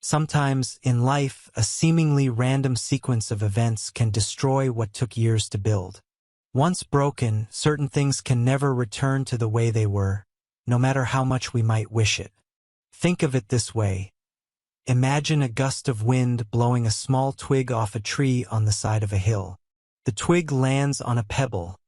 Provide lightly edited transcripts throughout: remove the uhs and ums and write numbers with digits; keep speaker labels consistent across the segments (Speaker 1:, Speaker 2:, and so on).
Speaker 1: Sometimes, in life, a seemingly random sequence of events can destroy what took years to build. Once broken, certain things can never return to the way they were, no matter how much we might wish it. Think of it this way. Imagine a gust of wind blowing a small twig off a tree on the side of a hill. The twig lands on a pebble,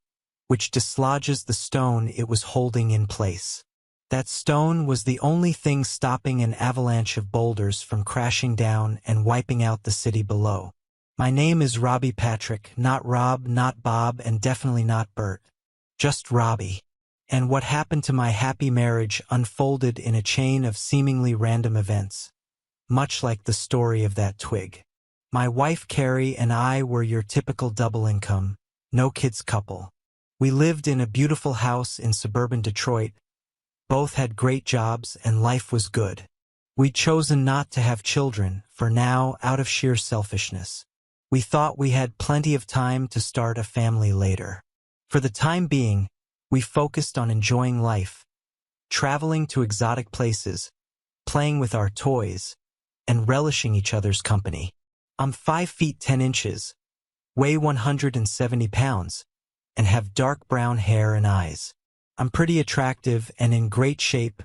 Speaker 1: which dislodges the stone it was holding in place. That stone was the only thing stopping an avalanche of boulders from crashing down and wiping out the city below. My name is Robbie Patrick, not Rob, not Bob, and definitely not Bert. Just Robbie. And what happened to my happy marriage unfolded in a chain of seemingly random events, much like the story of that twig. My wife Carrie and I were your typical double income, no kids couple. We lived in a beautiful house in suburban Detroit. Both had great jobs and life was good. We'd chosen not to have children, for now, out of sheer selfishness. We thought we had plenty of time to start a family later. For the time being, we focused on enjoying life, traveling to exotic places, playing with our toys, and relishing each other's company. I'm 5 feet 10 inches, weigh 170 pounds, and have dark brown hair and eyes. I'm pretty attractive and in great shape,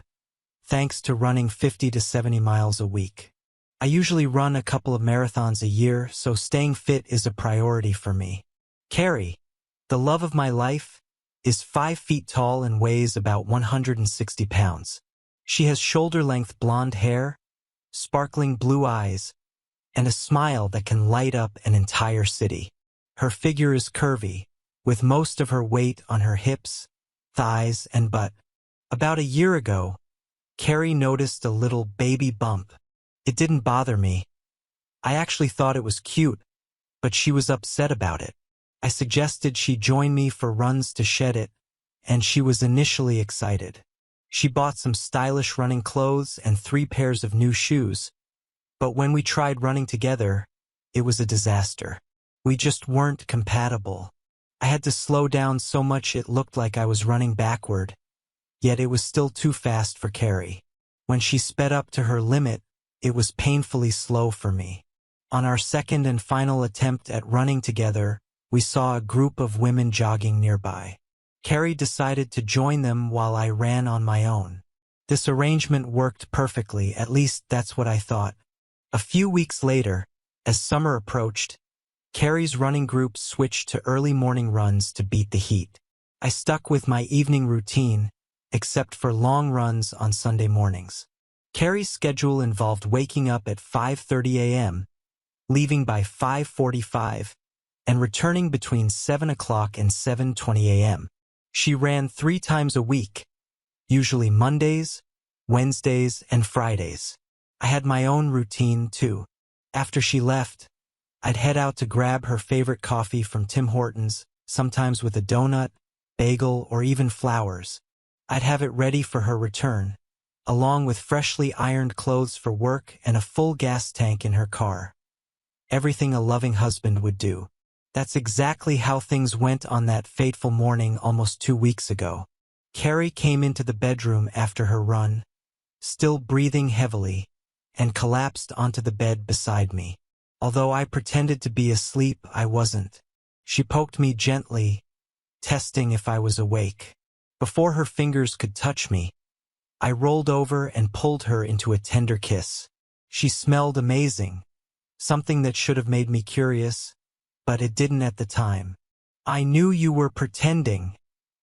Speaker 1: thanks to running 50 to 70 miles a week. I usually run a couple of marathons a year, so staying fit is a priority for me. Carrie, the love of my life, is 5 feet tall and weighs about 160 pounds. She has shoulder-length blonde hair, sparkling blue eyes, and a smile that can light up an entire city. Her figure is curvy, with most of her weight on her hips, thighs, and butt. About a year ago, Carrie noticed a little baby bump. It didn't bother me. I actually thought it was cute, but she was upset about it. I suggested she join me for runs to shed it, and she was initially excited. She bought some stylish running clothes and 3 pairs of new shoes. But when we tried running together, it was a disaster. We just weren't compatible. I had to slow down so much it looked like I was running backward, yet it was still too fast for Carrie. When she sped up to her limit, it was painfully slow for me. On our second and final attempt at running together, we saw a group of women jogging nearby. Carrie decided to join them while I ran on my own. This arrangement worked perfectly, at least that's what I thought. A few weeks later, as summer approached, Carrie's running group switched to early morning runs to beat the heat. I stuck with my evening routine, except for long runs on Sunday mornings. Carrie's schedule involved waking up at 5:30 a.m., leaving by 5:45, and returning between 7 o'clock and 7:20 a.m. She ran 3 times a week, usually Mondays, Wednesdays, and Fridays. I had my own routine, too. After she left, I'd head out to grab her favorite coffee from Tim Hortons, sometimes with a donut, bagel, or even flowers. I'd have it ready for her return, along with freshly ironed clothes for work and a full gas tank in her car. Everything a loving husband would do. That's exactly how things went on that fateful morning almost 2 weeks ago. Carrie came into the bedroom after her run, still breathing heavily, and collapsed onto the bed beside me. Although I pretended to be asleep, I wasn't. She poked me gently, testing if I was awake. Before her fingers could touch me, I rolled over and pulled her into a tender kiss. She smelled amazing, something that should have made me curious, but it didn't at the time. "I knew you were pretending,"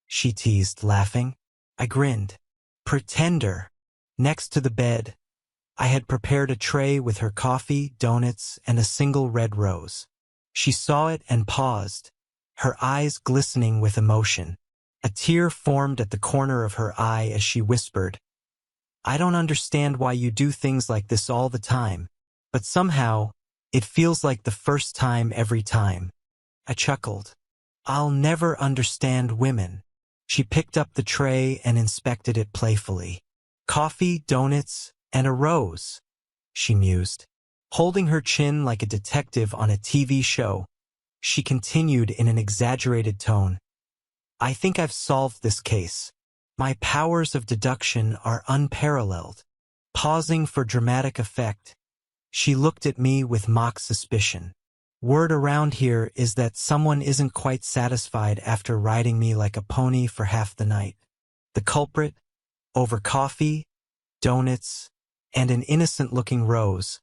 Speaker 1: she teased, laughing. I grinned. Pretender. Next to the bed, I had prepared a tray with her coffee, donuts, and a single red rose. She saw it and paused, her eyes glistening with emotion. A tear formed at the corner of her eye as she whispered, "I don't understand why you do things like this all the time, but somehow, it feels like the first time every time." I chuckled. "I'll never understand women." She picked up the tray and inspected it playfully. "Coffee, donuts, and a rose," she mused. Holding her chin like a detective on a TV show, she continued in an exaggerated tone, "I think I've solved this case. My powers of deduction are unparalleled." Pausing for dramatic effect, She looked at me with mock suspicion. Word around here is that someone isn't quite satisfied after riding me like a pony for half the night. The culprit, over coffee, donuts, and an innocent-looking rose,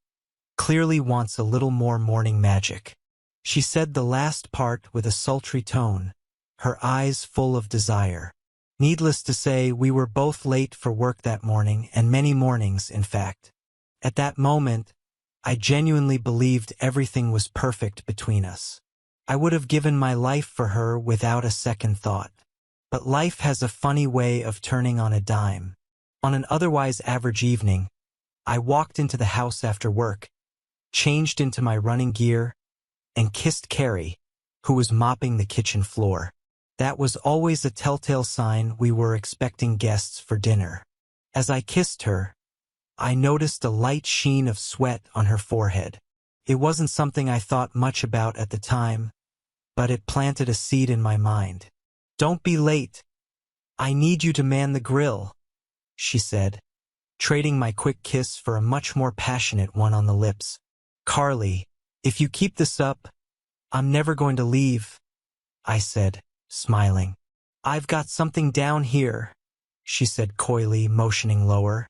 Speaker 1: clearly wants a little more morning magic. She said the last part with a sultry tone, her eyes full of desire. Needless to say, we were both late for work that morning, and many mornings, in fact. At that moment, I genuinely believed everything was perfect between us. I would have given my life for her without a second thought. But life has a funny way of turning on a dime. On an otherwise average evening, I walked into the house after work, changed into my running gear, and kissed Carrie, who was mopping the kitchen floor. That was always a telltale sign we were expecting guests for dinner. As I kissed her, I noticed a light sheen of sweat on her forehead. It wasn't something I thought much about at the time, but it planted a seed in my mind. "Don't be late. I need you to man the grill," she said, trading my quick kiss for a much more passionate one on the lips. "Carly, if you keep this up, I'm never going to leave," I said, smiling. "I've got something down here," she said coyly, motioning lower.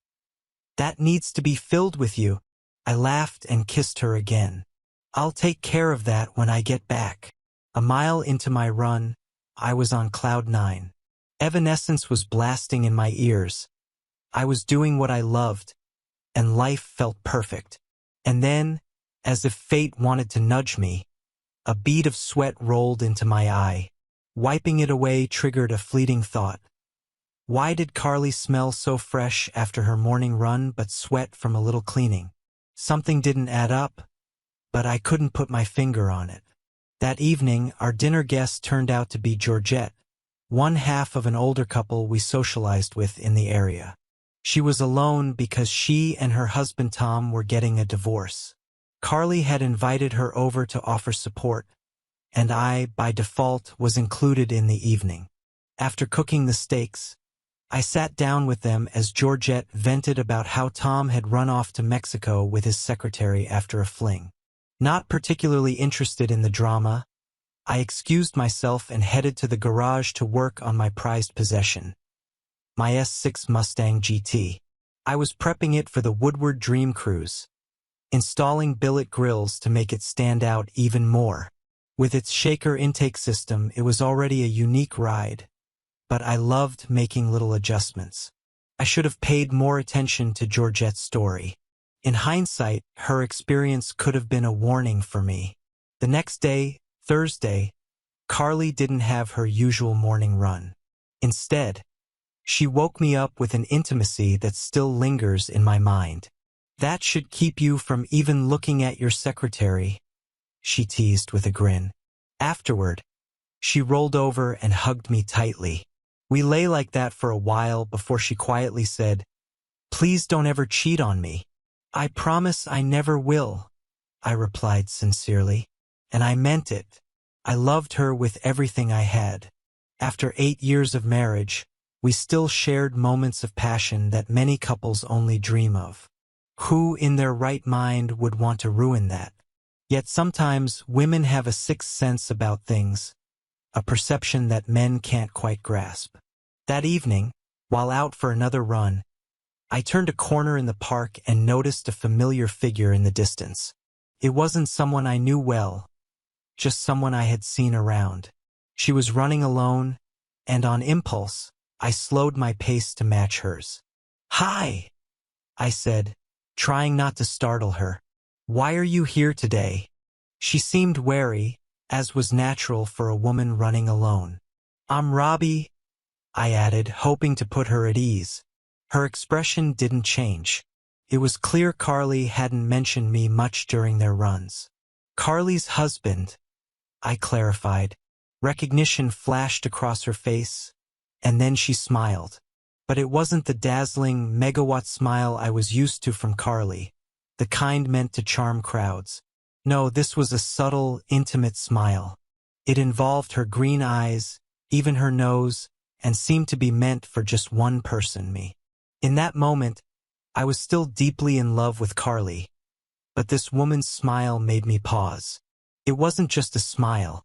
Speaker 1: "That needs to be filled with you." I laughed and kissed her again. "I'll take care of that when I get back." A mile into my run, I was on cloud 9. Evanescence was blasting in my ears. I was doing what I loved, and life felt perfect. And then, as if fate wanted to nudge me, a bead of sweat rolled into my eye. Wiping it away triggered a fleeting thought. Why did Carly smell so fresh after her morning run but sweat from a little cleaning? Something didn't add up, but I couldn't put my finger on it. That evening, our dinner guest turned out to be Georgette, one half of an older couple we socialized with in the area. She was alone because she and her husband Tom were getting a divorce. Carly had invited her over to offer support, and I, by default, was included in the evening. After cooking the steaks, I sat down with them as Georgette vented about how Tom had run off to Mexico with his secretary after a fling. Not particularly interested in the drama, I excused myself and headed to the garage to work on my prized possession, my S6 Mustang GT. I was prepping it for the Woodward Dream Cruise, installing billet grills to make it stand out even more. With its shaker intake system, it was already a unique ride, but I loved making little adjustments. I should have paid more attention to Georgette's story. In hindsight, her experience could have been a warning for me. The next day, Thursday, Carly didn't have her usual morning run. Instead, she woke me up with an intimacy that still lingers in my mind. "That should keep you from even looking at your secretary," she teased with a grin. Afterward, she rolled over and hugged me tightly. We lay like that for a while before she quietly said, "Please don't ever cheat on me." "I promise I never will," I replied sincerely. And I meant it. I loved her with everything I had. After 8 years of marriage, we still shared moments of passion that many couples only dream of. Who in their right mind would want to ruin that? Yet sometimes women have a sixth sense about things, a perception that men can't quite grasp. That evening, while out for another run, I turned a corner in the park and noticed a familiar figure in the distance. It wasn't someone I knew well, just someone I had seen around. She was running alone, and on impulse, I slowed my pace to match hers. "Hi," I said, trying not to startle her. "Why are you here today?" She seemed wary, as was natural for a woman running alone. "I'm Robbie," I added, hoping to put her at ease. Her expression didn't change. It was clear Carly hadn't mentioned me much during their runs. "Carly's husband," I clarified. Recognition flashed across her face, and then she smiled. But it wasn't the dazzling, megawatt smile I was used to from Carly, the kind meant to charm crowds. No, this was a subtle, intimate smile. It involved her green eyes, even her nose, and seemed to be meant for just one person, me. In that moment, I was still deeply in love with Carly, but this woman's smile made me pause. It wasn't just a smile.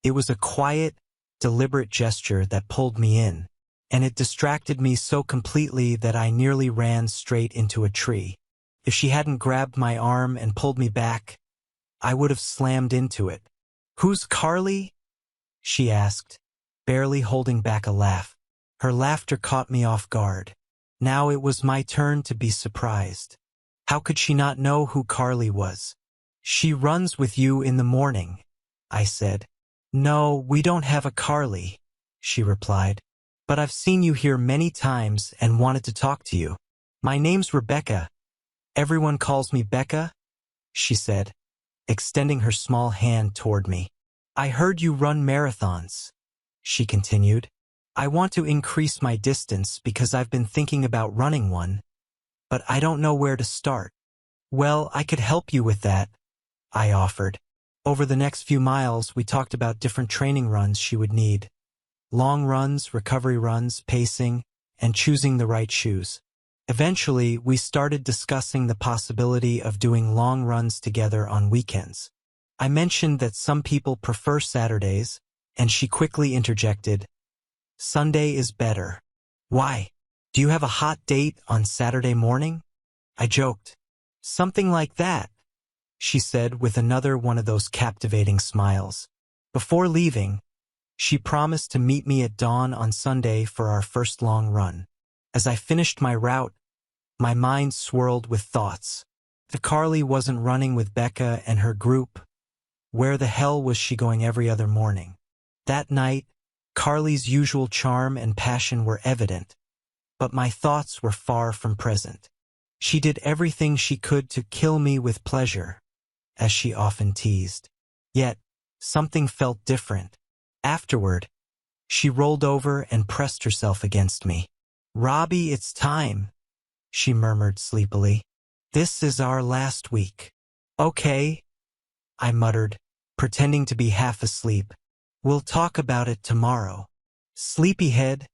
Speaker 1: It was a quiet, deliberate gesture that pulled me in, and it distracted me so completely that I nearly ran straight into a tree. If she hadn't grabbed my arm and pulled me back, I would have slammed into it. "Who's Carly?" she asked, barely holding back a laugh. Her laughter caught me off guard. Now it was my turn to be surprised. How could she not know who Carly was? "She runs with you in the morning," I said. "No, we don't have a Carly," she replied. "But I've seen you here many times and wanted to talk to you. My name's Rebecca. Everyone calls me Becca," she said, extending her small hand toward me. "I heard you run marathons," she continued. "I want to increase my distance because I've been thinking about running one, but I don't know where to start." "Well, I could help you with that," I offered. Over the next few miles, we talked about different training runs she would need. Long runs, recovery runs, pacing, and choosing the right shoes. Eventually, we started discussing the possibility of doing long runs together on weekends. I mentioned that some people prefer Saturdays, and she quickly interjected, "Sunday is better." "Why? Do you have a hot date on Saturday morning?" I joked. "Something like that," she said with another one of those captivating smiles. Before leaving, she promised to meet me at dawn on Sunday for our first long run. As I finished my route, my mind swirled with thoughts. If Carly wasn't running with Becca and her group, where the hell was she going every other morning? That night, Carly's usual charm and passion were evident, but my thoughts were far from present. She did everything she could to kill me with pleasure, as she often teased. Yet, something felt different. Afterward, she rolled over and pressed herself against me. "Robbie, it's time," she murmured sleepily. "This is our last week." "Okay," I muttered, pretending to be half asleep. "We'll talk about it tomorrow." "Sleepyhead,"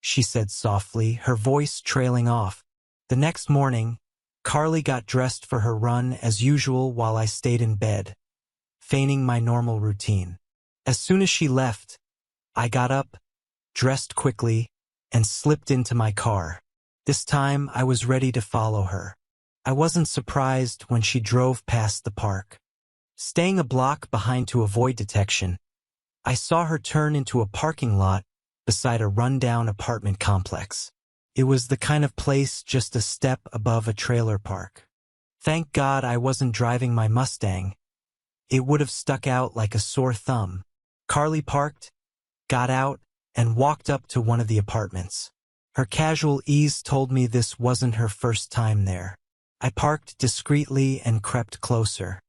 Speaker 1: she said softly, her voice trailing off. The next morning, Carly got dressed for her run as usual while I stayed in bed, feigning my normal routine. As soon as she left, I got up, dressed quickly, and slipped into my car. This time I was ready to follow her. I wasn't surprised when she drove past the park. Staying a block behind to avoid detection, I saw her turn into a parking lot beside a rundown apartment complex. It was the kind of place just a step above a trailer park. Thank God I wasn't driving my Mustang. It would have stuck out like a sore thumb. Carly parked, got out, and walked up to one of the apartments. Her casual ease told me this wasn't her first time there. I parked discreetly and crept closer.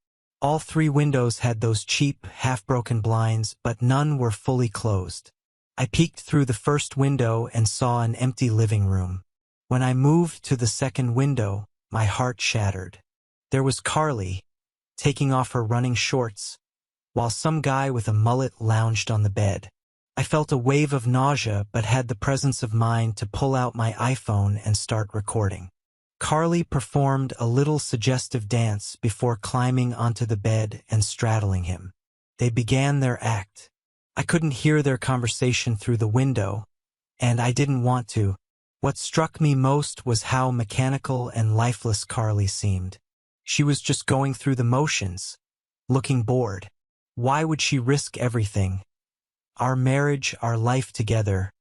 Speaker 1: All 3 windows had those cheap, half-broken blinds, but none were fully closed. I peeked through the first window and saw an empty living room. When I moved to the second window, my heart shattered. There was Carly, taking off her running shorts, while some guy with a mullet lounged on the bed. I felt a wave of nausea but had the presence of mind to pull out my iPhone and start recording. Carly performed a little suggestive dance before climbing onto the bed and straddling him. They began their act. I couldn't hear their conversation through the window, and I didn't want to. What struck me most was how mechanical and lifeless Carly seemed. She was just going through the motions, looking bored. Why would she risk everything, our marriage, our life together,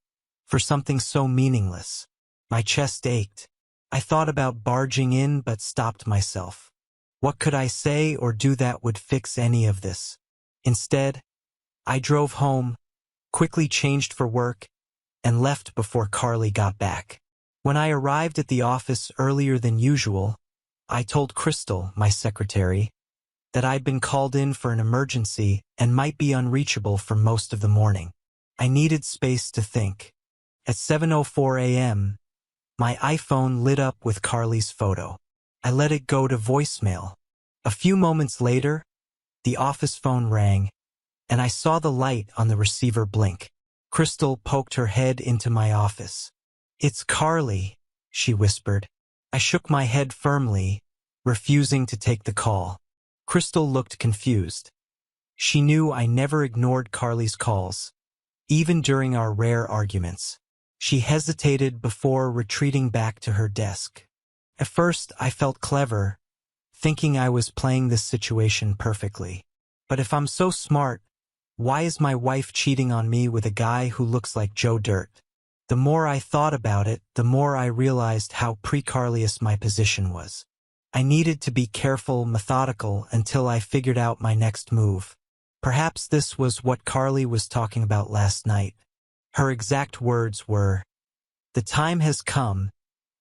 Speaker 1: for something so meaningless? My chest ached. I thought about barging in but stopped myself. What could I say or do that would fix any of this? Instead, I drove home, quickly changed for work, and left before Carly got back. When I arrived at the office earlier than usual, I told Crystal, my secretary, that I'd been called in for an emergency and might be unreachable for most of the morning. I needed space to think. At 7:04 a.m., my iPhone lit up with Carly's photo. I let it go to voicemail. A few moments later, the office phone rang, and I saw the light on the receiver blink. Crystal poked her head into my office. "It's Carly," she whispered. I shook my head firmly, refusing to take the call. Crystal looked confused. She knew I never ignored Carly's calls, even during our rare arguments. She hesitated before retreating back to her desk. At first, I felt clever, thinking I was playing this situation perfectly. But if I'm so smart, why is my wife cheating on me with a guy who looks like Joe Dirt? The more I thought about it, the more I realized how precarious my position was. I needed to be careful, methodical, until I figured out my next move. Perhaps this was what Carly was talking about last night. Her exact words were, "The time has come,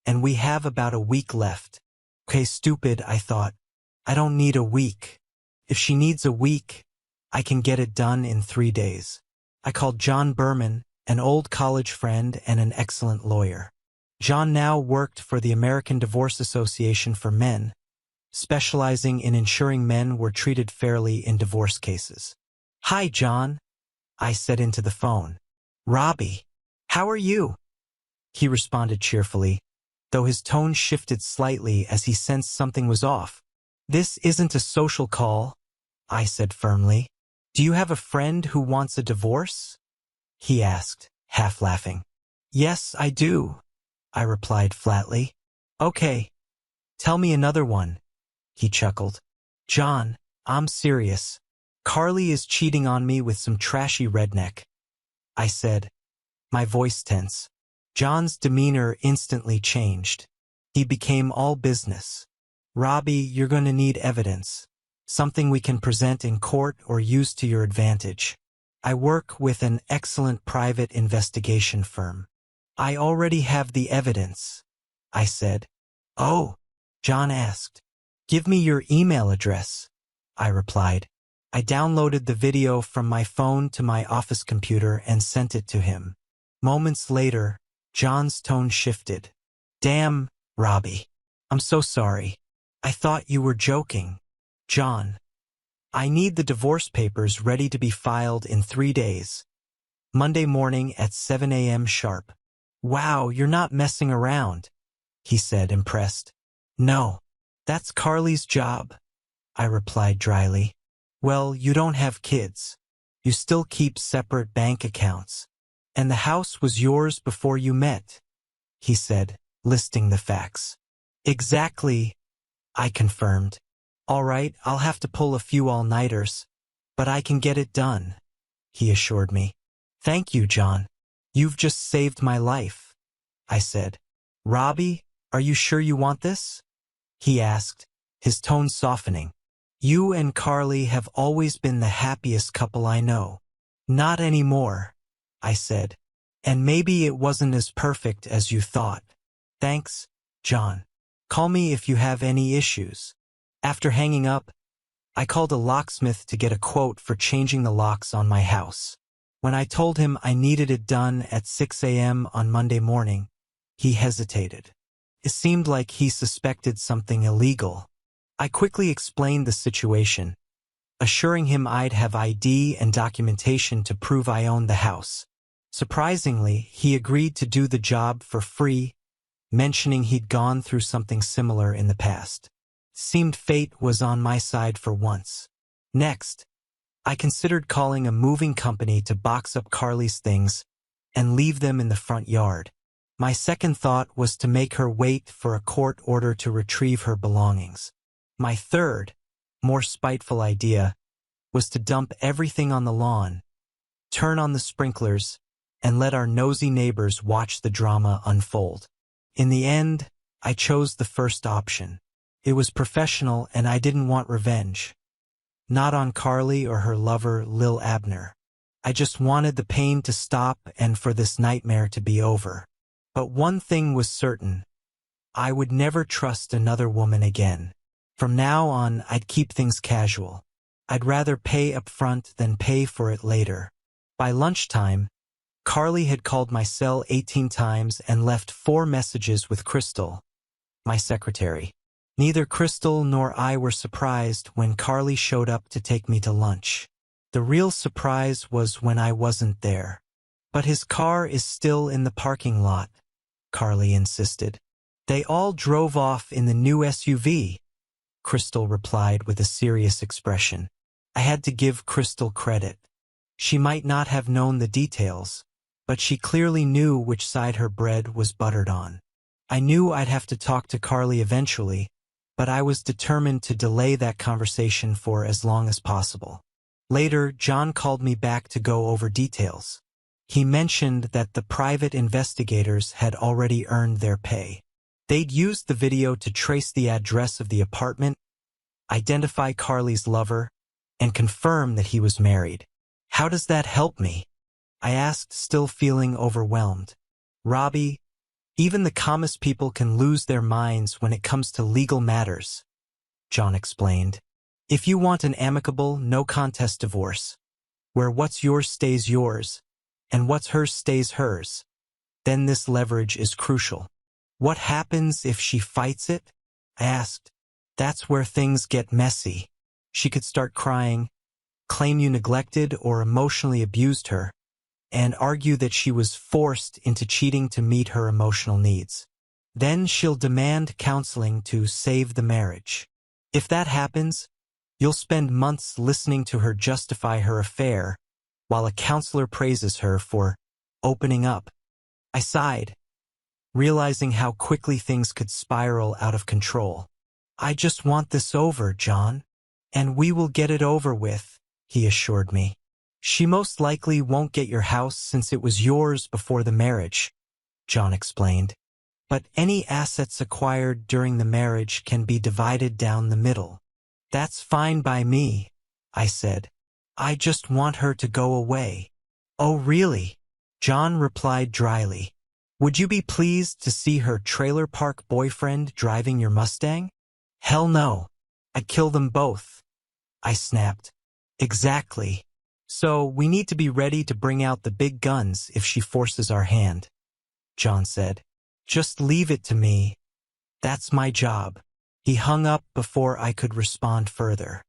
Speaker 1: and we have about a week left." Okay, stupid, I thought. I don't need a week. If she needs a week, I can get it done in 3 days. I called John Berman, an old college friend and an excellent lawyer. John now worked for the American Divorce Association for Men, specializing in ensuring men were treated fairly in divorce cases. "Hi, John," I said into the phone. "Robbie, how are you?" He responded cheerfully, though his tone shifted slightly as he sensed something was off. "This isn't a social call," I said firmly. "Do you have a friend who wants a divorce?" he asked, half laughing. "Yes, I do," I replied flatly. "Okay, tell me another one," he chuckled. "John, I'm serious. Carly is cheating on me with some trashy redneck," I said, my voice tense. John's demeanor instantly changed. He became all business. "Robbie, you're going to need evidence. Something we can present in court or use to your advantage. I work with an excellent private investigation firm." "I already have the evidence," I said. "Oh," John asked. "Give me your email address," I replied. I downloaded the video from my phone to my office computer and sent it to him. Moments later, John's tone shifted. "Damn, Robbie. I'm so sorry. I thought you were joking." "John, I need the divorce papers ready to be filed in 3 days. Monday morning at 7 a.m. sharp." "Wow, you're not messing around," he said, impressed. "No, that's Carly's job," I replied dryly. "Well, you don't have kids. You still keep separate bank accounts. And the house was yours before you met," he said, listing the facts. "Exactly," I confirmed. "All right, I'll have to pull a few all-nighters, but I can get it done," he assured me. "Thank you, John. You've just saved my life," I said. "Robbie, are you sure you want this?" he asked, his tone softening. "You and Carly have always been the happiest couple I know." "Not anymore," I said. "And maybe it wasn't as perfect as you thought." "Thanks, John. Call me if you have any issues." After hanging up, I called a locksmith to get a quote for changing the locks on my house. When I told him I needed it done at 6 a.m. on Monday morning, he hesitated. It seemed like he suspected something illegal. I quickly explained the situation, assuring him I'd have ID and documentation to prove I owned the house. Surprisingly, he agreed to do the job for free, mentioning he'd gone through something similar in the past. Seemed fate was on my side for once. Next, I considered calling a moving company to box up Carly's things and leave them in the front yard. My second thought was to make her wait for a court order to retrieve her belongings. My third, more spiteful idea was to dump everything on the lawn, turn on the sprinklers, and let our nosy neighbors watch the drama unfold. In the end, I chose the first option. It was professional and I didn't want revenge. Not on Carly or her lover, Lil Abner. I just wanted the pain to stop and for this nightmare to be over. But one thing was certain. I would never trust another woman again. From now on, I'd keep things casual. I'd rather pay up front than pay for it later. By lunchtime, Carly had called my cell 18 times and left 4 messages with Crystal, my secretary. Neither Crystal nor I were surprised when Carly showed up to take me to lunch. The real surprise was when I wasn't there. "But his car is still in the parking lot," Carly insisted. "They all drove off in the new SUV," Crystal replied with a serious expression. I had to give Crystal credit. She might not have known the details, but she clearly knew which side her bread was buttered on. I knew I'd have to talk to Carly eventually, but I was determined to delay that conversation for as long as possible. Later, John called me back to go over details. He mentioned that the private investigators had already earned their pay. They'd used the video to trace the address of the apartment, identify Carly's lover, and confirm that he was married. How does that help me? I asked, still feeling overwhelmed. Robbie, even the calmest people can lose their minds when it comes to legal matters, John explained. If you want an amicable, no-contest divorce, where what's yours stays yours, and what's hers stays hers, then this leverage is crucial. What happens if she fights it? I asked. That's where things get messy. She could start crying, claim you neglected or emotionally abused her, and argue that she was forced into cheating to meet her emotional needs. Then she'll demand counseling to save the marriage. If that happens, you'll spend months listening to her justify her affair while a counselor praises her for opening up. I sighed, realizing how quickly things could spiral out of control. I just want this over, John. And we will get it over with, he assured me. She most likely won't get your house since it was yours before the marriage, John explained. But any assets acquired during the marriage can be divided down the middle. That's fine by me, I said. I just want her to go away. Oh, really? John replied dryly. Would you be pleased to see her trailer park boyfriend driving your Mustang? Hell no. I'd kill them both, I snapped. Exactly. So we need to be ready to bring out the big guns if she forces our hand, John said. Just leave it to me. That's my job. He hung up before I could respond further.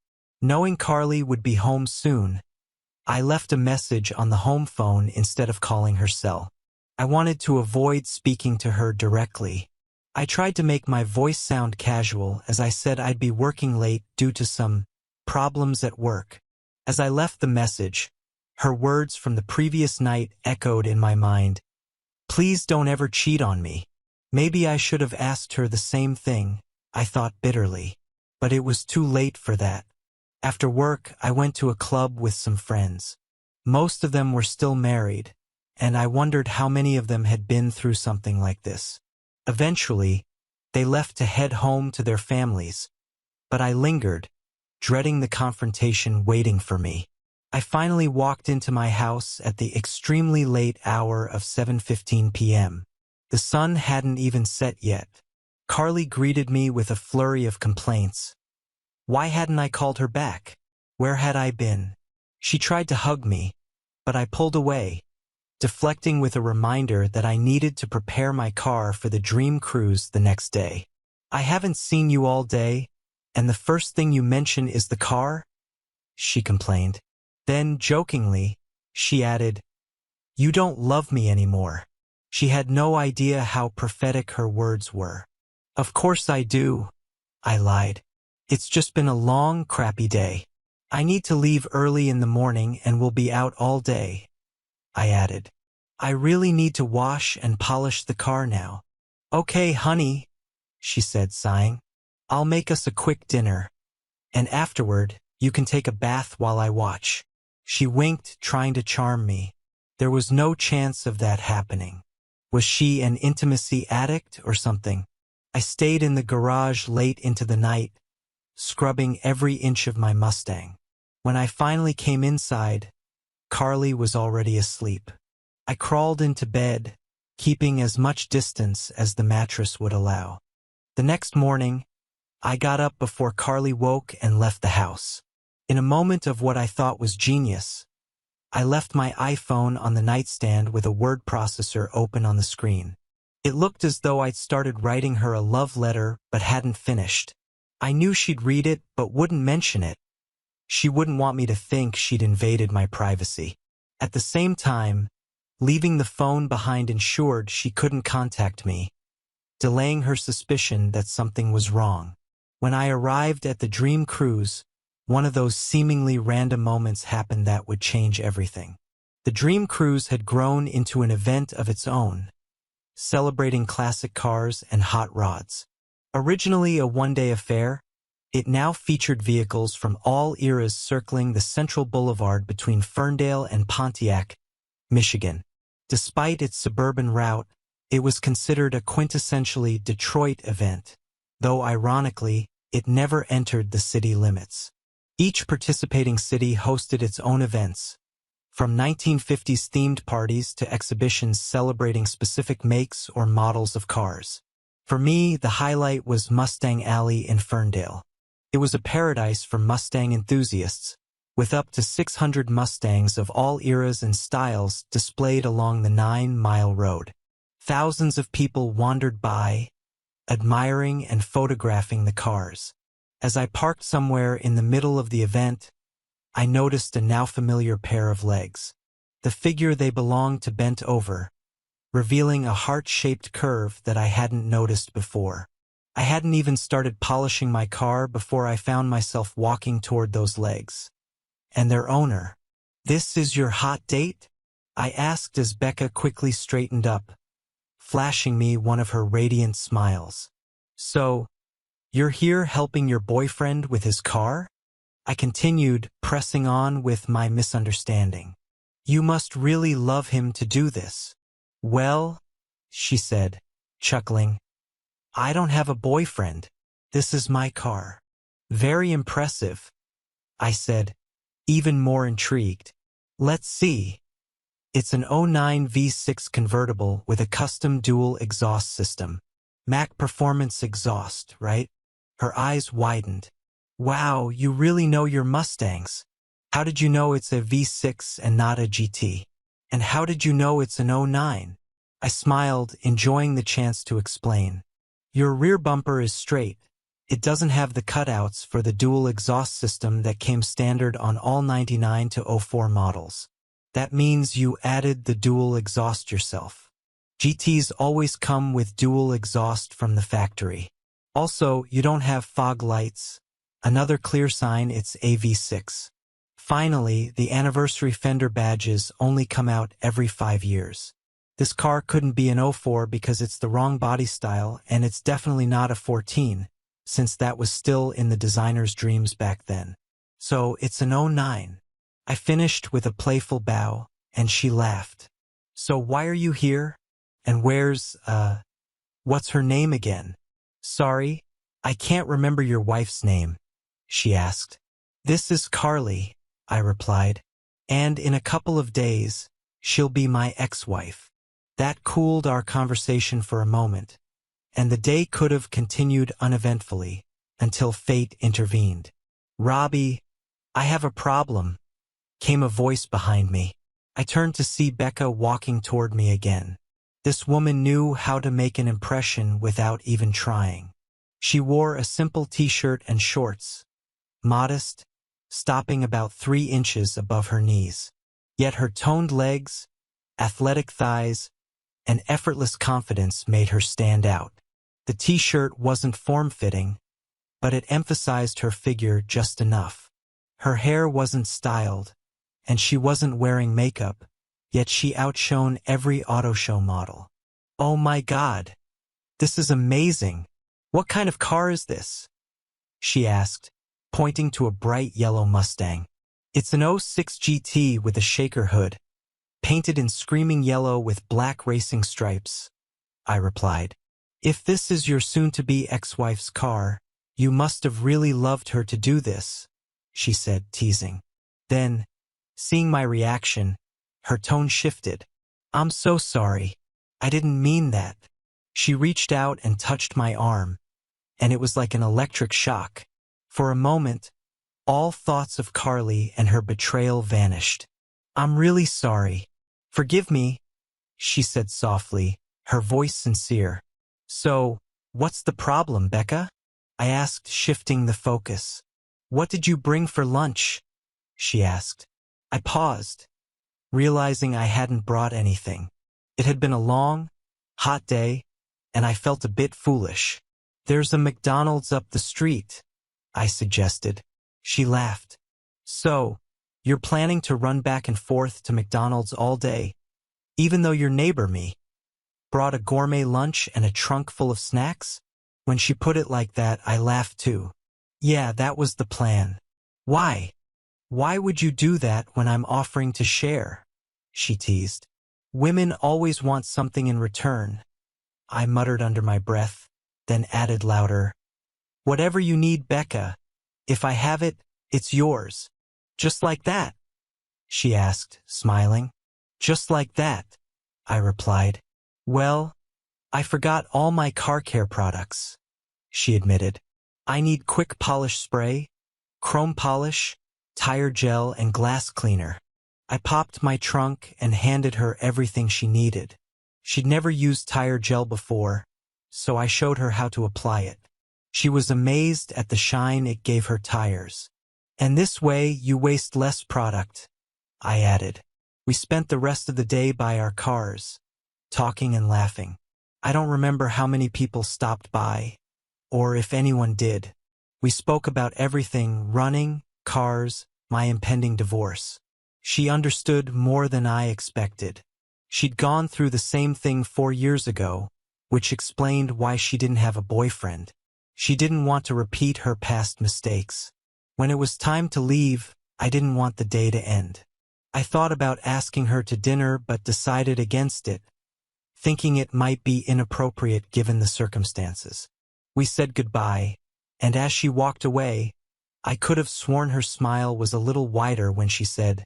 Speaker 1: Knowing Carly would be home soon, I left a message on the home phone instead of calling her cell. I wanted to avoid speaking to her directly. I tried to make my voice sound casual as I said I'd be working late due to some problems at work. As I left the message, her words from the previous night echoed in my mind. Please don't ever cheat on me. Maybe I should have asked her the same thing, I thought bitterly. But it was too late for that. After work, I went to a club with some friends. Most of them were still married, and I wondered how many of them had been through something like this. Eventually, they left to head home to their families, but I lingered, dreading the confrontation waiting for me. I finally walked into my house at the extremely late hour of 7:15 p.m. The sun hadn't even set yet. Carly greeted me with a flurry of complaints. Why hadn't I called her back? Where had I been? She tried to hug me, but I pulled away, deflecting with a reminder that I needed to prepare my car for the dream cruise the next day. I haven't seen you all day, and the first thing you mention is the car? She complained. Then, jokingly, she added, You don't love me anymore. She had no idea how prophetic her words were. Of course I do, I lied. It's just been a long, crappy day. I need to leave early in the morning and will be out all day, I added. I really need to wash and polish the car now. Okay, honey, she said, sighing. I'll make us a quick dinner, and afterward, you can take a bath while I watch. She winked, trying to charm me. There was no chance of that happening. Was she an intimacy addict or something? I stayed in the garage late into the night, scrubbing every inch of my Mustang. When I finally came inside, Carly was already asleep. I crawled into bed, keeping as much distance as the mattress would allow. The next morning, I got up before Carly woke and left the house. In a moment of what I thought was genius, I left my iPhone on the nightstand with a word processor open on the screen. It looked as though I'd started writing her a love letter but hadn't finished. I knew she'd read it but wouldn't mention it. She wouldn't want me to think she'd invaded my privacy. At the same time, leaving the phone behind ensured she couldn't contact me, delaying her suspicion that something was wrong. When I arrived at the dream cruise, one of those seemingly random moments happened that would change everything. The dream cruise had grown into an event of its own, celebrating classic cars and hot rods. Originally a one-day affair, it now featured vehicles from all eras circling the central boulevard between Ferndale and Pontiac, Michigan. Despite its suburban route, it was considered a quintessentially Detroit event, though ironically, it never entered the city limits. Each participating city hosted its own events, from 1950s themed parties to exhibitions celebrating specific makes or models of cars. For me, the highlight was Mustang Alley in Ferndale. It was a paradise for Mustang enthusiasts, with up to 600 Mustangs of all eras and styles displayed along the 9-mile road. Thousands of people wandered by, admiring and photographing the cars. As I parked somewhere in the middle of the event, I noticed a now familiar pair of legs. The figure they belonged to bent over, revealing a heart-shaped curve that I hadn't noticed before. I hadn't even started polishing my car before I found myself walking toward those legs. And their owner. "This is your hot date?" I asked as Becca quickly straightened up, flashing me one of her radiant smiles. "So, you're here helping your boyfriend with his car?" I continued, pressing on with my misunderstanding. "You must really love him to do this." "Well," she said, chuckling, "I don't have a boyfriend. This is my car." "Very impressive," I said, even more intrigued. "Let's see." It's an '09 V6 convertible with a custom dual exhaust system. Mac Performance exhaust, right? Her eyes widened. "Wow, you really know your Mustangs. How did you know it's a V6 and not a GT? And how did you know it's an '09? I smiled, enjoying the chance to explain. "Your rear bumper is straight. It doesn't have the cutouts for the dual exhaust system that came standard on all 99 to '04 models. That means you added the dual exhaust yourself. GTs always come with dual exhaust from the factory. Also, you don't have fog lights. Another clear sign it's a V6. Finally, the anniversary fender badges only come out every 5 years. This car couldn't be an '04 because it's the wrong body style, and it's definitely not a 14, since that was still in the designer's dreams back then. So it's an '09. I finished with a playful bow, and she laughed. "So why are you here? And what's her name again?" "Sorry, I can't remember your wife's name," she asked. "This is Carly," I replied. "And in a couple of days, she'll be my ex-wife." That cooled our conversation for a moment, and the day could have continued uneventfully until fate intervened. "Robbie, I have a problem," came a voice behind me. I turned to see Becca walking toward me again. This woman knew how to make an impression without even trying. She wore a simple t-shirt and shorts, modest, stopping about 3 inches above her knees. Yet her toned legs, athletic thighs, and effortless confidence made her stand out. The t-shirt wasn't form-fitting, but it emphasized her figure just enough. Her hair wasn't styled, and she wasn't wearing makeup, yet she outshone every auto show model. "Oh my God! This is amazing! What kind of car is this?" she asked, pointing to a bright yellow Mustang. "It's an '06 GT with a shaker hood, painted in screaming yellow with black racing stripes," I replied. "If this is your soon-to-be ex-wife's car, you must have really loved her to do this," she said, teasing. Then, seeing my reaction, her tone shifted. "I'm so sorry. I didn't mean that." She reached out and touched my arm, and it was like an electric shock. For a moment, all thoughts of Carly and her betrayal vanished. "I'm really sorry. Forgive me," she said softly, her voice sincere. "So, what's the problem, Becca?" I asked, shifting the focus. "What did you bring for lunch?" she asked. I paused, realizing I hadn't brought anything. It had been a long, hot day, and I felt a bit foolish. There's a McDonald's up the street, I suggested. She laughed. So, you're planning to run back and forth to McDonald's all day, even though your neighbor me brought a gourmet lunch and a trunk full of snacks? When she put it like that, I laughed too. Yeah, that was the plan. Why? Why would you do that when I'm offering to share? She teased. Women always want something in return, I muttered under my breath, then added louder. Whatever you need, Becca. If I have it, it's yours. Just like that? She asked, smiling. Just like that, I replied. Well, I forgot all my car care products, she admitted. I need quick polish spray, chrome polish, tire gel, and glass cleaner. I popped my trunk and handed her everything she needed. She'd never used tire gel before, so I showed her how to apply it. She was amazed at the shine it gave her tires. And this way you waste less product, I added. We spent the rest of the day by our cars, talking and laughing. I don't remember how many people stopped by, or if anyone did. We spoke about everything: running, cars, my impending divorce. She understood more than I expected. She'd gone through the same thing 4 years ago, which explained why she didn't have a boyfriend. She didn't want to repeat her past mistakes. When it was time to leave, I didn't want the day to end. I thought about asking her to dinner but decided against it, thinking it might be inappropriate given the circumstances. We said goodbye, and as she walked away, I could have sworn her smile was a little wider when she said,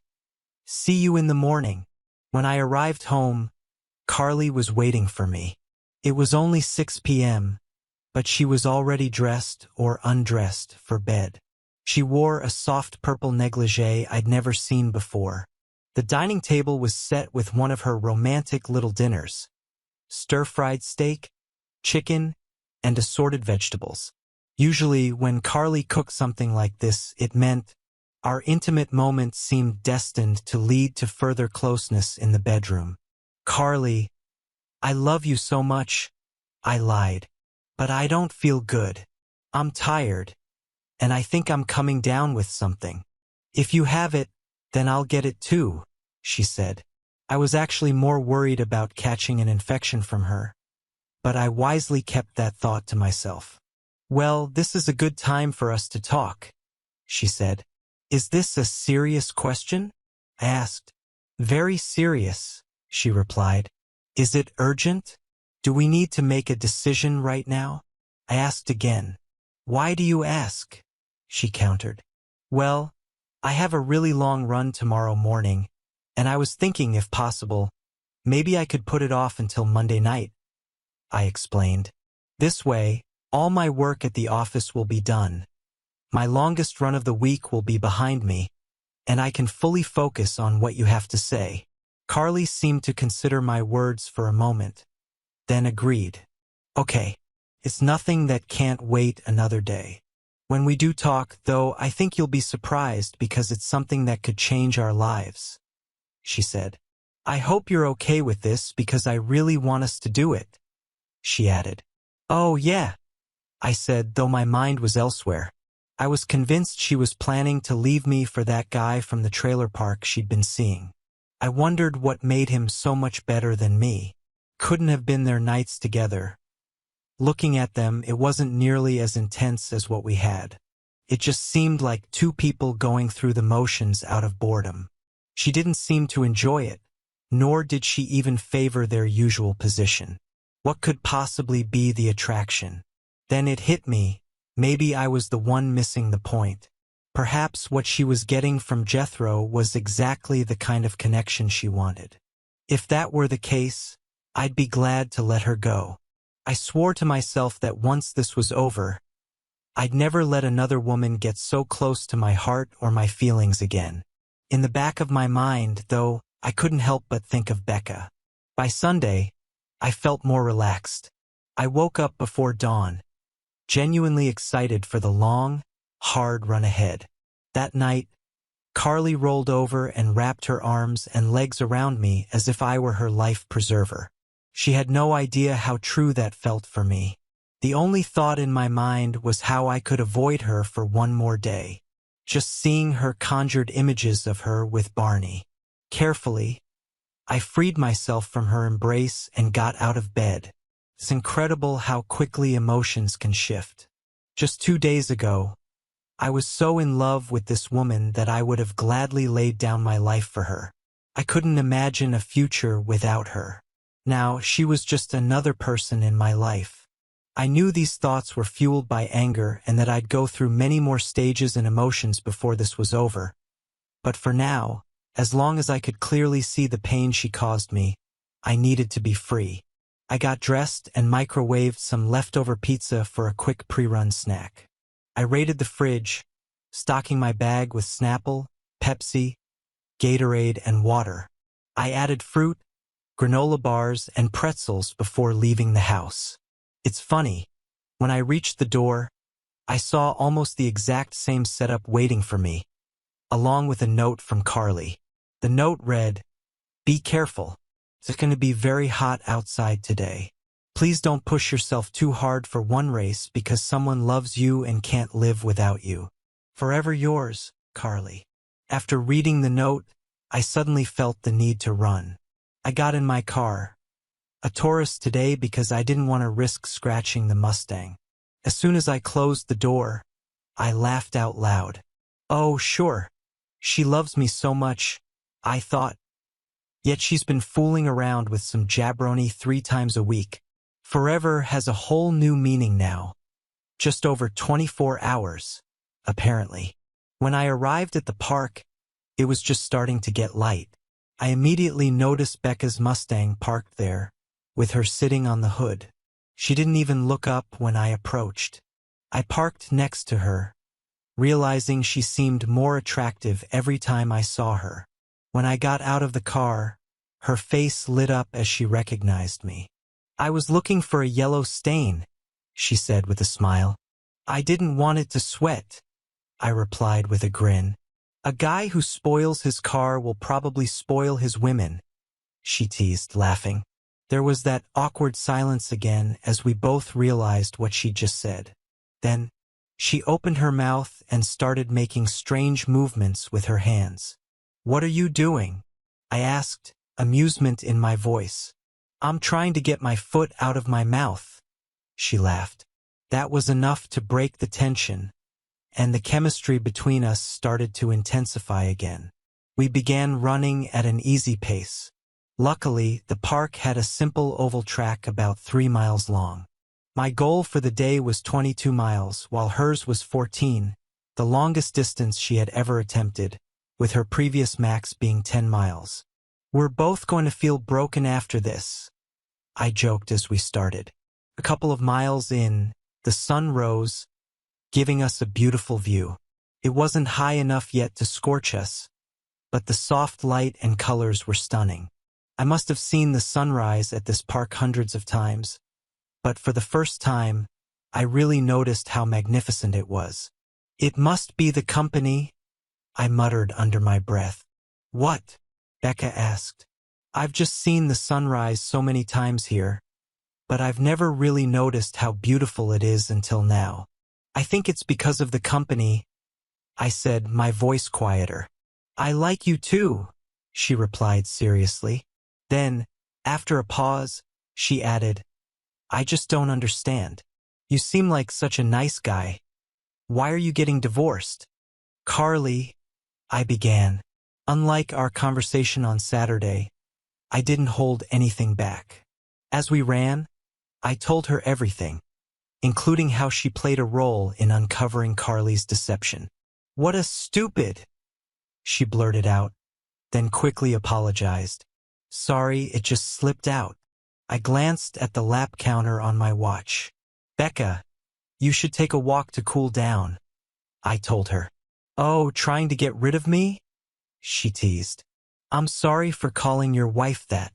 Speaker 1: "See you in the morning." When I arrived home, Carly was waiting for me. It was only 6 p.m., but she was already dressed or undressed for bed. She wore a soft purple negligee I'd never seen before. The dining table was set with one of her romantic little dinners: stir-fried steak, chicken, and assorted vegetables. Usually, when Carly cooked something like this, it meant our intimate moments seemed destined to lead to further closeness in the bedroom. "Carly, I love you so much," I lied. "But I don't feel good. I'm tired, and I think I'm coming down with something." "If you have it, then I'll get it too," she said. I was actually more worried about catching an infection from her, but I wisely kept that thought to myself. "Well, this is a good time for us to talk," she said. "Is this a serious question?" I asked. "Very serious," she replied. "Is it urgent? Do we need to make a decision right now?" I asked again. "Why do you ask?" she countered. "Well, I have a really long run tomorrow morning, and I was thinking, if possible, maybe I could put it off until Monday night," I explained. "This way, all my work at the office will be done. My longest run of the week will be behind me, and I can fully focus on what you have to say." Carly seemed to consider my words for a moment, then agreed. "Okay, it's nothing that can't wait another day. When we do talk, though, I think you'll be surprised because it's something that could change our lives," she said. "I hope you're okay with this because I really want us to do it," she added. "Oh, yeah," I said, though my mind was elsewhere. I was convinced she was planning to leave me for that guy from the trailer park she'd been seeing. I wondered what made him so much better than me. Couldn't have been their nights together. Looking at them, it wasn't nearly as intense as what we had. It just seemed like two people going through the motions out of boredom. She didn't seem to enjoy it, nor did she even favor their usual position. What could possibly be the attraction? Then it hit me. Maybe I was the one missing the point. Perhaps what she was getting from Jethro was exactly the kind of connection she wanted. If that were the case, I'd be glad to let her go. I swore to myself that once this was over, I'd never let another woman get so close to my heart or my feelings again. In the back of my mind, though, I couldn't help but think of Becca. By Sunday, I felt more relaxed. I woke up before dawn, genuinely excited for the long, hard run ahead. That night, Carly rolled over and wrapped her arms and legs around me as if I were her life preserver. She had no idea how true that felt for me. The only thought in my mind was how I could avoid her for one more day. Just seeing her conjured images of her with Barney. Carefully, I freed myself from her embrace and got out of bed. It's incredible how quickly emotions can shift. Just 2 days ago, I was so in love with this woman that I would have gladly laid down my life for her. I couldn't imagine a future without her. Now, she was just another person in my life. I knew these thoughts were fueled by anger and that I'd go through many more stages and emotions before this was over. But for now, as long as I could clearly see the pain she caused me, I needed to be free. I got dressed and microwaved some leftover pizza for a quick pre-run snack. I raided the fridge, stocking my bag with Snapple, Pepsi, Gatorade, and water. I added fruit, granola bars, and pretzels before leaving the house. It's funny, when I reached the door, I saw almost the exact same setup waiting for me, along with a note from Carly. The note read, "Be careful. It's going to be very hot outside today. Please don't push yourself too hard for one race because someone loves you and can't live without you. Forever yours, Carly." After reading the note, I suddenly felt the need to run. I got in my car, a Taurus today because I didn't want to risk scratching the Mustang. As soon as I closed the door, I laughed out loud. Oh, sure. She loves me so much, I thought. Yet she's been fooling around with some jabroni 3 times a week. Forever has a whole new meaning now. Just over 24 hours, apparently. When I arrived at the park, it was just starting to get light. I immediately noticed Becca's Mustang parked there, with her sitting on the hood. She didn't even look up when I approached. I parked next to her, realizing she seemed more attractive every time I saw her. When I got out of the car, her face lit up as she recognized me. "I was looking for a yellow stain," she said with a smile. "I didn't want it to sweat," I replied with a grin. "A guy who spoils his car will probably spoil his women," she teased, laughing. There was that awkward silence again as we both realized what she just said. Then, she opened her mouth and started making strange movements with her hands. "What are you doing?" I asked, amusement in my voice. "I'm trying to get my foot out of my mouth," she laughed. That was enough to break the tension, and the chemistry between us started to intensify again. We began running at an easy pace. Luckily, the park had a simple oval track about 3 miles long. My goal for the day was 22 miles, while hers was 14, the longest distance she had ever attempted, with her previous max being 10 miles. "We're both going to feel broken after this," I joked as we started. A couple of miles in, the sun rose, giving us a beautiful view. It wasn't high enough yet to scorch us, but the soft light and colors were stunning. I must have seen the sunrise at this park hundreds of times, but for the first time, I really noticed how magnificent it was. "It must be the company," I muttered under my breath. "What?" Becca asked. "I've just seen the sunrise so many times here, but I've never really noticed how beautiful it is until now." "I think it's because of the company," I said, my voice quieter. "I like you too," she replied seriously. Then, after a pause, she added, "I just don't understand. You seem like such a nice guy. Why are you getting divorced?" "Carly," I began. Unlike our conversation on Saturday, I didn't hold anything back. As we ran, I told her everything, including how she played a role in uncovering Carly's deception. "What a stupid," she blurted out, then quickly apologized. "Sorry, it just slipped out." I glanced at the lap counter on my watch. "Becca, you should take a walk to cool down," I told her. "Oh, trying to get rid of me?" she teased. "I'm sorry for calling your wife that.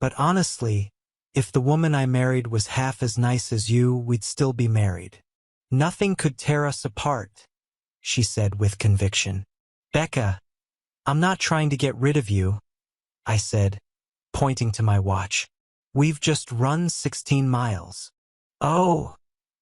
Speaker 1: But honestly, if the woman I married was half as nice as you, we'd still be married. Nothing could tear us apart," she said with conviction. "Becca, I'm not trying to get rid of you," I said, pointing to my watch. "We've just run 16 miles. "Oh,"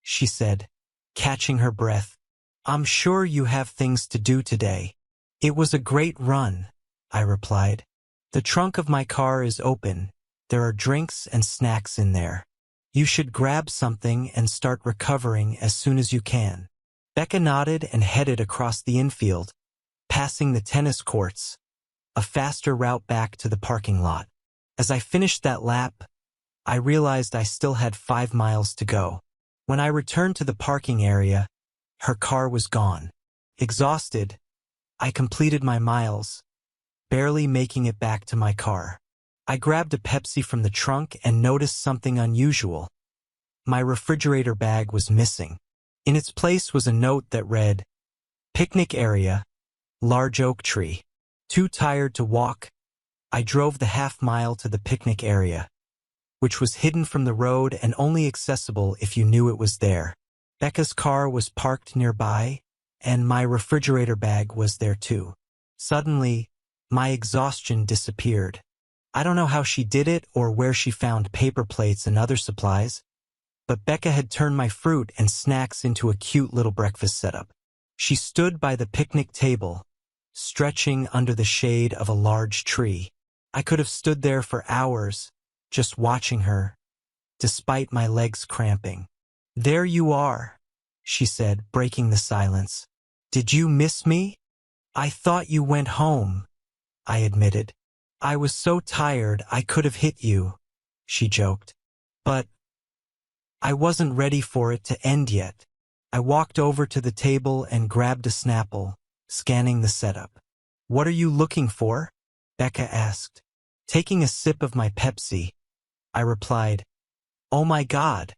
Speaker 1: she said, catching her breath. I'm sure you have things to do today. It was a great run, I replied. The trunk of my car is open. There are drinks and snacks in there. You should grab something and start recovering as soon as you can. Becca nodded and headed across the infield, passing the tennis courts, a faster route back to the parking lot. As I finished that lap, I realized I still had 5 miles to go. When I returned to the parking area, her car was gone. Exhausted, I completed my miles, barely making it back to my car. I grabbed a Pepsi from the trunk and noticed something unusual. My refrigerator bag was missing. In its place was a note that read, "Picnic area, large oak tree." Too tired to walk, I drove the half-mile to the picnic area, which was hidden from the road and only accessible if you knew it was there. Becca's car was parked nearby, and my refrigerator bag was there too. Suddenly, my exhaustion disappeared. I don't know how she did it or where she found paper plates and other supplies, but Becca had turned my fruit and snacks into a cute little breakfast setup. She stood by the picnic table, stretching under the shade of a large tree. I could have stood there for hours, just watching her, despite my legs cramping. "There you are," she said, breaking the silence. "Did you miss me?" "I thought you went home," I admitted. "I was so tired I could have hit you," she joked. "But I wasn't ready for it to end yet." I walked over to the table and grabbed a Snapple, scanning the setup. "What are you looking for?" Becca asked. Taking a sip of my Pepsi, I replied, "Oh my God,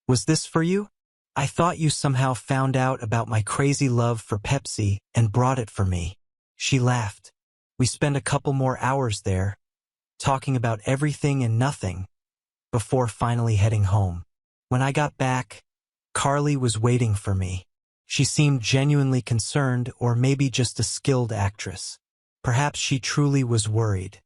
Speaker 1: was this for you? I thought you somehow found out about my crazy love for Pepsi and brought it for me." She laughed. We spent a couple more hours there, talking about everything and nothing, before finally heading home. When I got back, Carly was waiting for me. She seemed genuinely concerned, or maybe just a skilled actress. Perhaps she truly was worried.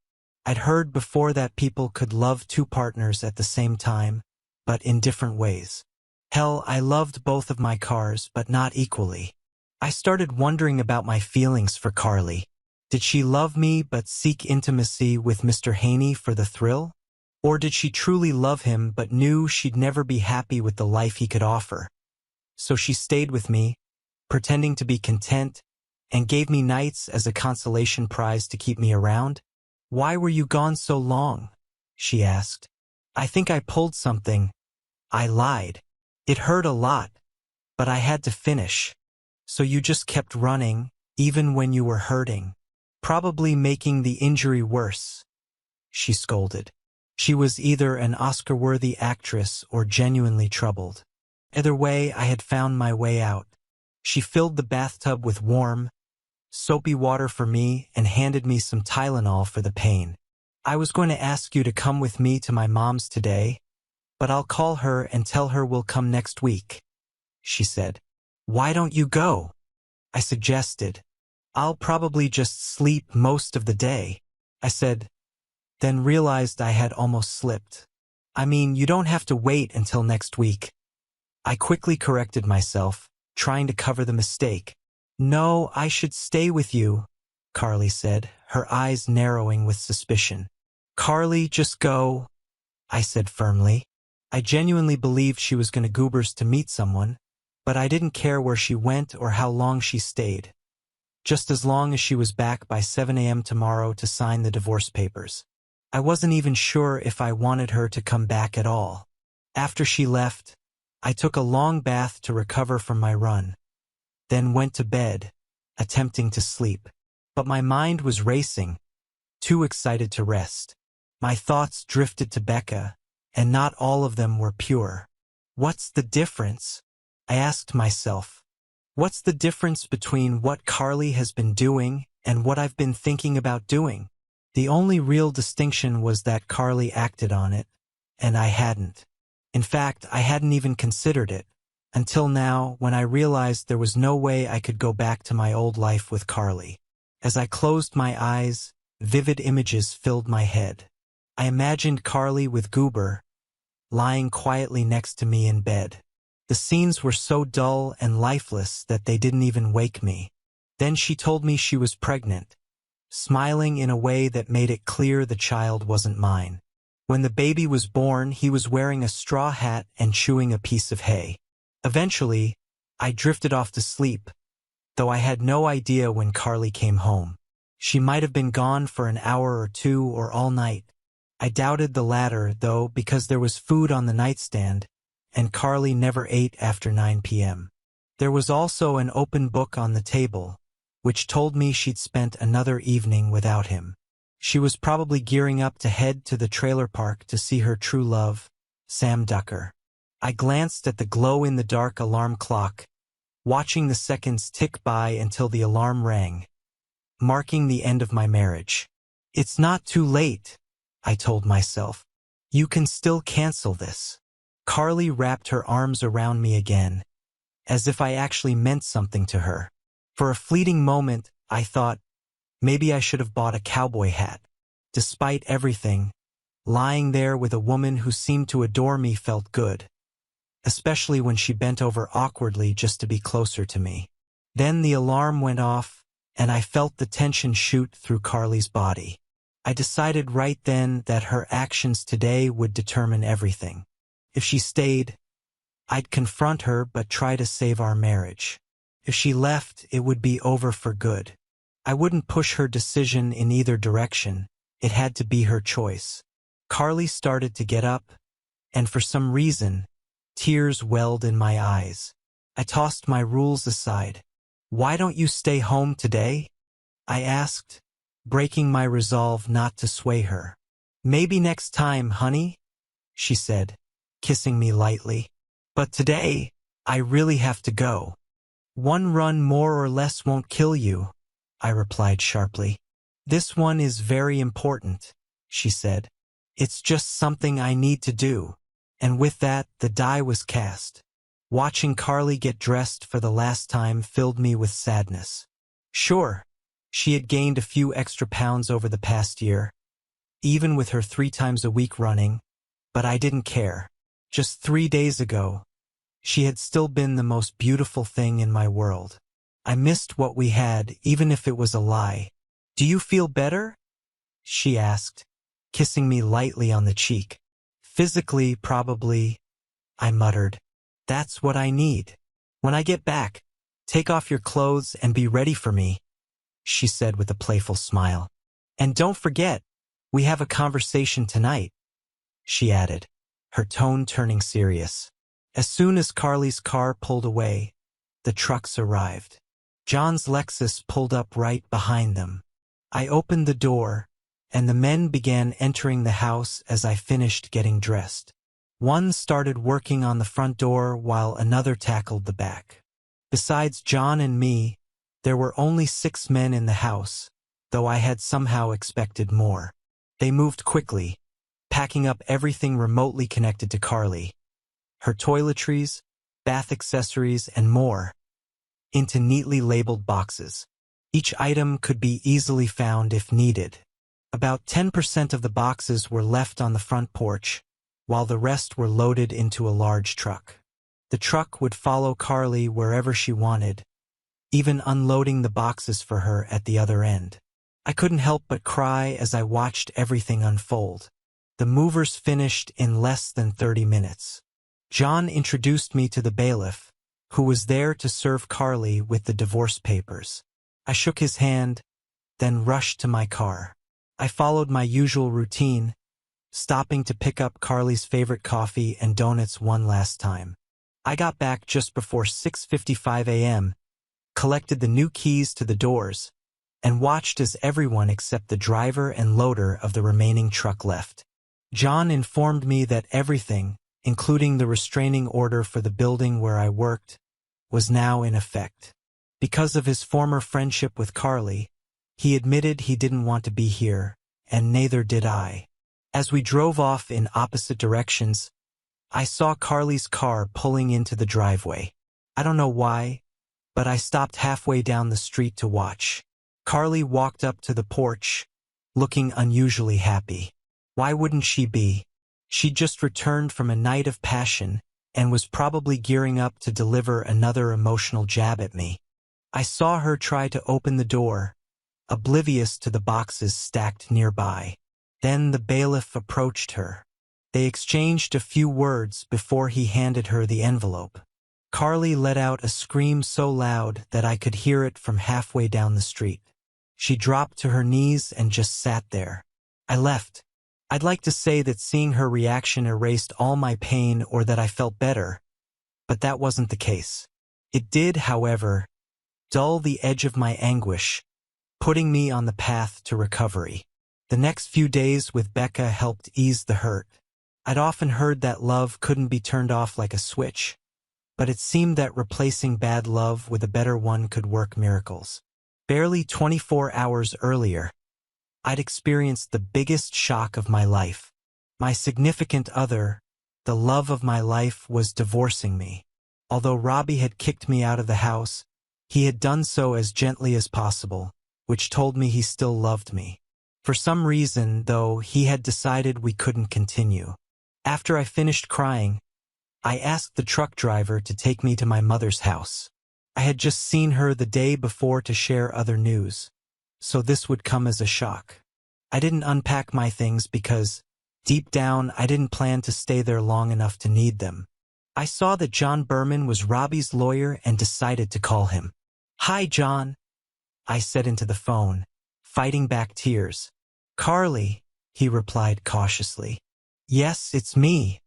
Speaker 1: I'd heard before that people could love 2 partners at the same time, but in different ways. Hell, I loved both of my cars, but not equally. I started wondering about my feelings for Carly. Did she love me but seek intimacy with Mr. Haney for the thrill? Or did she truly love him but knew she'd never be happy with the life he could offer? So she stayed with me, pretending to be content, and gave me nights as a consolation prize to keep me around? "Why were you gone so long?" she asked. "I think I pulled something." I lied. "It hurt a lot, but I had to finish." "So you just kept running, even when you were hurting, probably making the injury worse," she scolded. She was either an Oscar-worthy actress or genuinely troubled. Either way, I had found my way out. She filled the bathtub with warm, soapy water for me and handed me some Tylenol for the pain. "I was going to ask you to come with me to my mom's today, but I'll call her and tell her we'll come next week," she said. "Why don't you go?" I suggested. "I'll probably just sleep most of the day," I said, then realized I had almost slipped. "I mean, you don't have to wait until next week." I quickly corrected myself, trying to cover the mistake. "No, I should stay with you," Carly said, her eyes narrowing with suspicion. "Carly, just go," I said firmly. I genuinely believed she was going to Goobers to meet someone, but I didn't care where she went or how long she stayed, just as long as she was back by 7 a.m. tomorrow to sign the divorce papers. I wasn't even sure if I wanted her to come back at all. After she left, I took a long bath to recover from my run, then went to bed, attempting to sleep. But my mind was racing, too excited to rest. My thoughts drifted to Becca, and not all of them were pure. What's the difference? I asked myself. What's the difference between what Carly has been doing and what I've been thinking about doing? The only real distinction was that Carly acted on it, and I hadn't. In fact, I hadn't even considered it, until now when I realized there was no way I could go back to my old life with Carly. As I closed my eyes, vivid images filled my head. I imagined Carly with Goober, lying quietly next to me in bed. The scenes were so dull and lifeless that they didn't even wake me. Then she told me she was pregnant, smiling in a way that made it clear the child wasn't mine. When the baby was born, he was wearing a straw hat and chewing a piece of hay. Eventually, I drifted off to sleep, though I had no idea when Carly came home. She might have been gone for an hour or two or all night. I doubted the latter, though, because there was food on the nightstand, and Carly never ate after 9 p.m. There was also an open book on the table, which told me she'd spent another evening without him. She was probably gearing up to head to the trailer park to see her true love, Sam Ducker. I glanced at the glow-in-the-dark alarm clock, watching the seconds tick by until the alarm rang, marking the end of my marriage. It's not too late, I told myself. You can still cancel this. Carly wrapped her arms around me again, as if I actually meant something to her. For a fleeting moment, I thought, maybe I should have bought a cowboy hat. Despite everything, lying there with a woman who seemed to adore me felt good, especially when she bent over awkwardly just to be closer to me. Then the alarm went off, and I felt the tension shoot through Carly's body. I decided right then that her actions today would determine everything. If she stayed, I'd confront her but try to save our marriage. If she left, it would be over for good. I wouldn't push her decision in either direction. It had to be her choice. Carly started to get up, and for some reason, tears welled in my eyes. I tossed my rules aside. "Why don't you stay home today?" I asked, breaking my resolve not to sway her. "Maybe next time, honey," she said, kissing me lightly. "But today, I really have to go." "One run more or less won't kill you," I replied sharply. "This one is very important," she said. "It's just something I need to do." And with that, the die was cast. Watching Carly get dressed for the last time filled me with sadness. Sure, she had gained a few extra pounds over the past year, even with her 3 times a week running, but I didn't care. Just 3 days ago, she had still been the most beautiful thing in my world. I missed what we had, even if it was a lie. "Do you feel better?" she asked, kissing me lightly on the cheek. "Physically, probably," I muttered. "That's what I need. When I get back, take off your clothes and be ready for me," she said with a playful smile. "And don't forget, we have a conversation tonight," she added, her tone turning serious. As soon as Carly's car pulled away, the trucks arrived. John's Lexus pulled up right behind them. I opened the door, and the men began entering the house as I finished getting dressed. One started working on the front door while another tackled the back. Besides John and me, there were only 6 men in the house, though I had somehow expected more. They moved quickly, packing up everything remotely connected to Carly, her toiletries, bath accessories, and more, into neatly labeled boxes. Each item could be easily found if needed. About 10% of the boxes were left on the front porch, while the rest were loaded into a large truck. The truck would follow Carly wherever she wanted, even unloading the boxes for her at the other end. I couldn't help but cry as I watched everything unfold. The movers finished in less than 30 minutes. John introduced me to the bailiff, who was there to serve Carly with the divorce papers. I shook his hand, then rushed to my car. I followed my usual routine, stopping to pick up Carly's favorite coffee and donuts one last time. I got back just before 6:55 a.m., collected the new keys to the doors, and watched as everyone except the driver and loader of the remaining truck left. John informed me that everything, including the restraining order for the building where I worked, was now in effect. Because of his former friendship with Carly, he admitted he didn't want to be here, and neither did I. As we drove off in opposite directions, I saw Carly's car pulling into the driveway. I don't know why, but I stopped halfway down the street to watch. Carly walked up to the porch, looking unusually happy. Why wouldn't she be? She'd just returned from a night of passion, and was probably gearing up to deliver another emotional jab at me. I saw her try to open the door, oblivious to the boxes stacked nearby. Then the bailiff approached her. They exchanged a few words before he handed her the envelope. Carly let out a scream so loud that I could hear it from halfway down the street. She dropped to her knees and just sat there. I left. I'd like to say that seeing her reaction erased all my pain or that I felt better, but that wasn't the case. It did, however, dull the edge of my anguish, putting me on the path to recovery. The next few days with Becca helped ease the hurt. I'd often heard that love couldn't be turned off like a switch, but it seemed that replacing bad love with a better one could work miracles. Barely 24 hours earlier, I'd experienced the biggest shock of my life. My significant other, the love of my life, was divorcing me. Although Robbie had kicked me out of the house, he had done so as gently as possible, which told me he still loved me. For some reason, though, he had decided we couldn't continue. After I finished crying, I asked the truck driver to take me to my mother's house. I had just seen her the day before to share other news, so this would come as a shock. I didn't unpack my things because, deep down, I didn't plan to stay there long enough to need them. I saw that John Berman was Robbie's lawyer and decided to call him. "Hi, John," I said into the phone, fighting back tears. "Carly," he replied cautiously. "Yes, it's me,"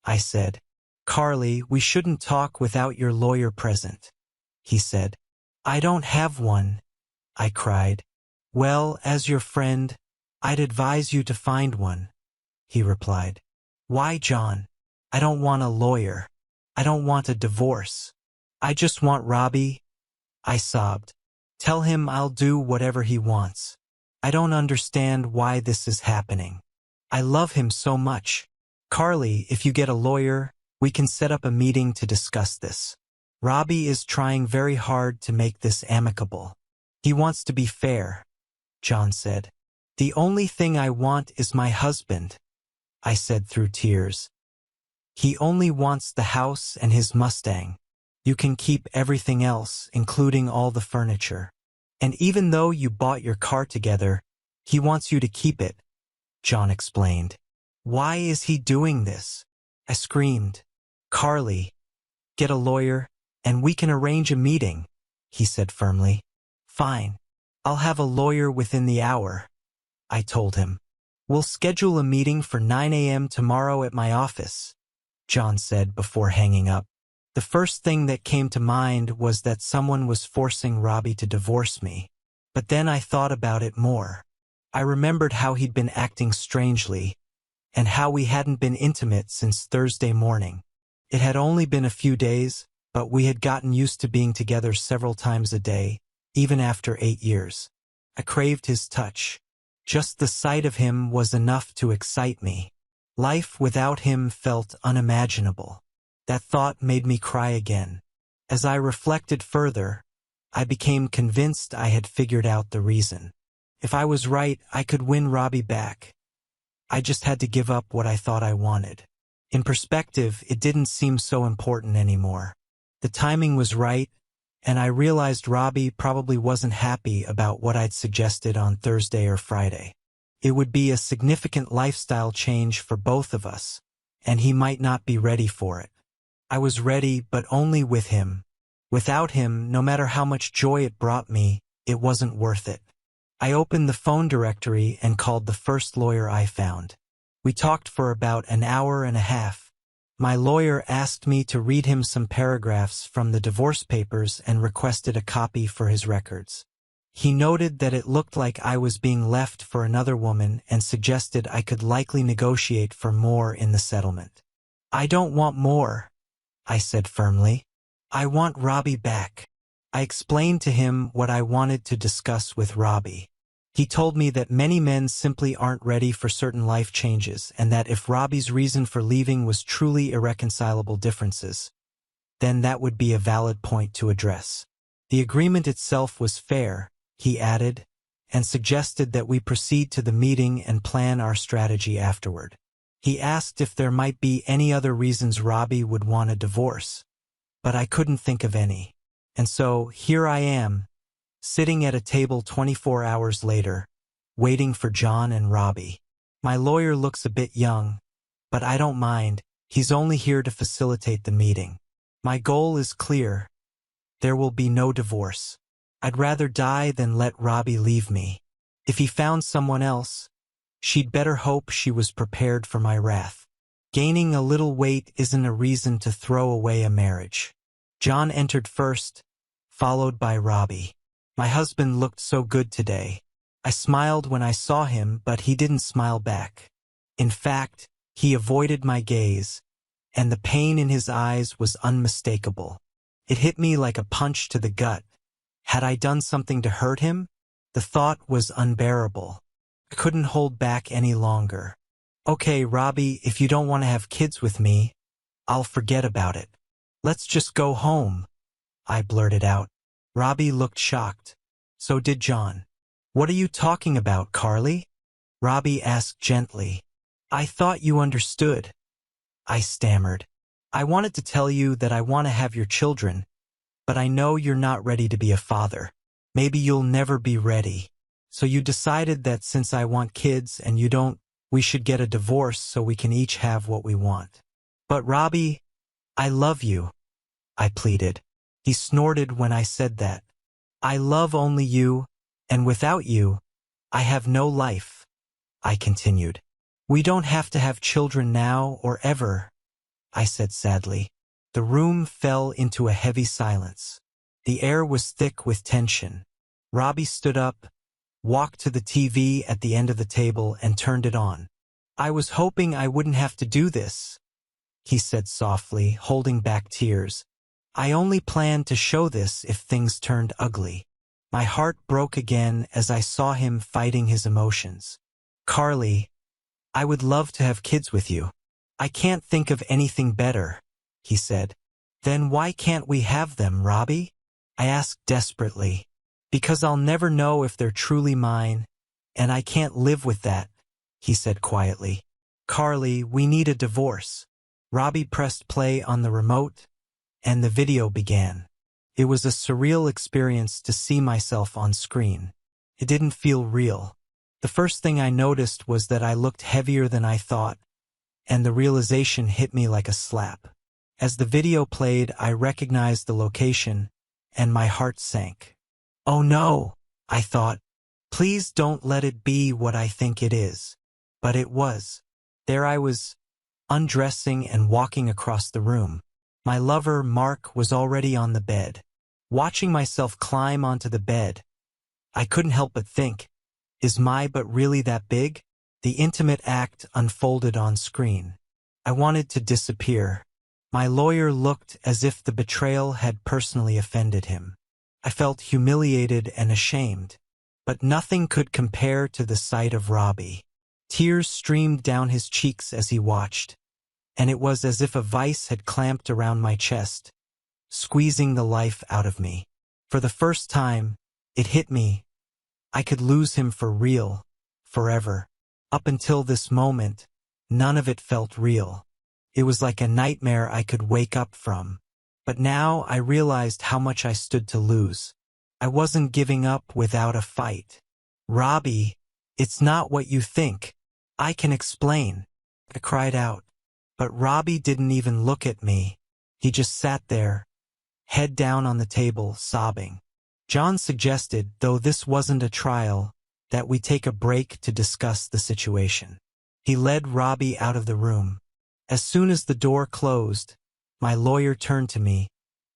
Speaker 1: I said. "Carly, we shouldn't talk without your lawyer present," he said. "I don't have one," I cried. "Well, as your friend, I'd advise you to find one," he replied. "Why, John? I don't want a lawyer. I don't want a divorce. I just want Robbie," I sobbed. "Tell him I'll do whatever he wants. I don't understand why this is happening. I love him so much. Carly, if you get a lawyer, we can set up a meeting to discuss this. Robbie is trying very hard to make this amicable. He wants to be fair," John said. "The only thing I want is my husband," I said through tears. "He only wants the house and his Mustang. You can keep everything else, including all the furniture. And even though you bought your car together, he wants you to keep it," John explained. "Why is he doing this?" I screamed. "Carly, get a lawyer, and we can arrange a meeting," he said firmly. "Fine. I'll have a lawyer within the hour," I told him. "We'll schedule a meeting for 9 a.m. tomorrow at my office," John said before hanging up. The first thing that came to mind was that someone was forcing Robbie to divorce me. But then I thought about it more. I remembered how he'd been acting strangely, and how we hadn't been intimate since Thursday morning. It had only been a few days, but we had gotten used to being together several times a day, even after 8 years. I craved his touch. Just the sight of him was enough to excite me. Life without him felt unimaginable. That thought made me cry again. As I reflected further, I became convinced I had figured out the reason. If I was right, I could win Robbie back. I just had to give up what I thought I wanted. In perspective, it didn't seem so important anymore. The timing was right, and I realized Robbie probably wasn't happy about what I'd suggested on Thursday or Friday. It would be a significant lifestyle change for both of us, and he might not be ready for it. I was ready, but only with him. Without him, no matter how much joy it brought me, it wasn't worth it. I opened the phone directory and called the first lawyer I found. We talked for about an hour and a half. My lawyer asked me to read him some paragraphs from the divorce papers and requested a copy for his records. He noted that it looked like I was being left for another woman and suggested I could likely negotiate for more in the settlement. "I don't want more," I said firmly. "I want Robbie back." I explained to him what I wanted to discuss with Robbie. He told me that many men simply aren't ready for certain life changes, and that if Robbie's reason for leaving was truly irreconcilable differences, then that would be a valid point to address. The agreement itself was fair, he added, and suggested that we proceed to the meeting and plan our strategy afterward. He asked if there might be any other reasons Robbie would want a divorce, but I couldn't think of any. And so, here I am, sitting at a table 24 hours later, waiting for John and Robbie. My lawyer looks a bit young, but I don't mind. He's only here to facilitate the meeting. My goal is clear. There will be no divorce. I'd rather die than let Robbie leave me. If he found someone else, she'd better hope she was prepared for my wrath. Gaining a little weight isn't a reason to throw away a marriage. John entered first, followed by Robbie. My husband looked so good today. I smiled when I saw him, but he didn't smile back. In fact, he avoided my gaze, and the pain in his eyes was unmistakable. It hit me like a punch to the gut. Had I done something to hurt him? The thought was unbearable. I couldn't hold back any longer. Okay, Robbie, if you don't want to have kids with me, I'll forget about it. Let's just go home, I blurted out. Robbie looked shocked. So did John. What are you talking about, Carly? Robbie asked gently. I thought you understood. I stammered. I wanted to tell you that I want to have your children, but I know you're not ready to be a father. Maybe you'll never be ready. So you decided that since I want kids and you don't, we should get a divorce so we can each have what we want. But Robbie, I love you, I pleaded. He snorted when I said that. I love only you, and without you, I have no life, I continued. We don't have to have children now or ever, I said sadly. The room fell into a heavy silence. The air was thick with tension. Robbie stood up, walked to the TV at the end of the table and turned it on. I was hoping I wouldn't have to do this, he said softly, holding back tears. I only planned to show this if things turned ugly. My heart broke again as I saw him fighting his emotions. Carly, I would love to have kids with you. I can't think of anything better, he said. Then why can't we have them, Robbie? I asked desperately. Because I'll never know if they're truly mine, and I can't live with that, he said quietly. Carly, we need a divorce. Robbie pressed play on the remote, and the video began. It was a surreal experience to see myself on screen. It didn't feel real. The first thing I noticed was that I looked heavier than I thought, and the realization hit me like a slap. As the video played, I recognized the location, and my heart sank. Oh no, I thought. Please don't let it be what I think it is. But it was. There I was, undressing and walking across the room. My lover, Mark, was already on the bed. Watching myself climb onto the bed, I couldn't help but think, is my butt really that big? The intimate act unfolded on screen. I wanted to disappear. My lawyer looked as if the betrayal had personally offended him. I felt humiliated and ashamed, but nothing could compare to the sight of Robbie. Tears streamed down his cheeks as he watched, and it was as if a vice had clamped around my chest, squeezing the life out of me. For the first time, it hit me. I could lose him for real, forever. Up until this moment, none of it felt real. It was like a nightmare I could wake up from. But now I realized how much I stood to lose. I wasn't giving up without a fight. Robbie, it's not what you think. I can explain, I cried out. But Robbie didn't even look at me. He just sat there, head down on the table, sobbing. John suggested, though this wasn't a trial, that we take a break to discuss the situation. He led Robbie out of the room. As soon as the door closed, my lawyer turned to me,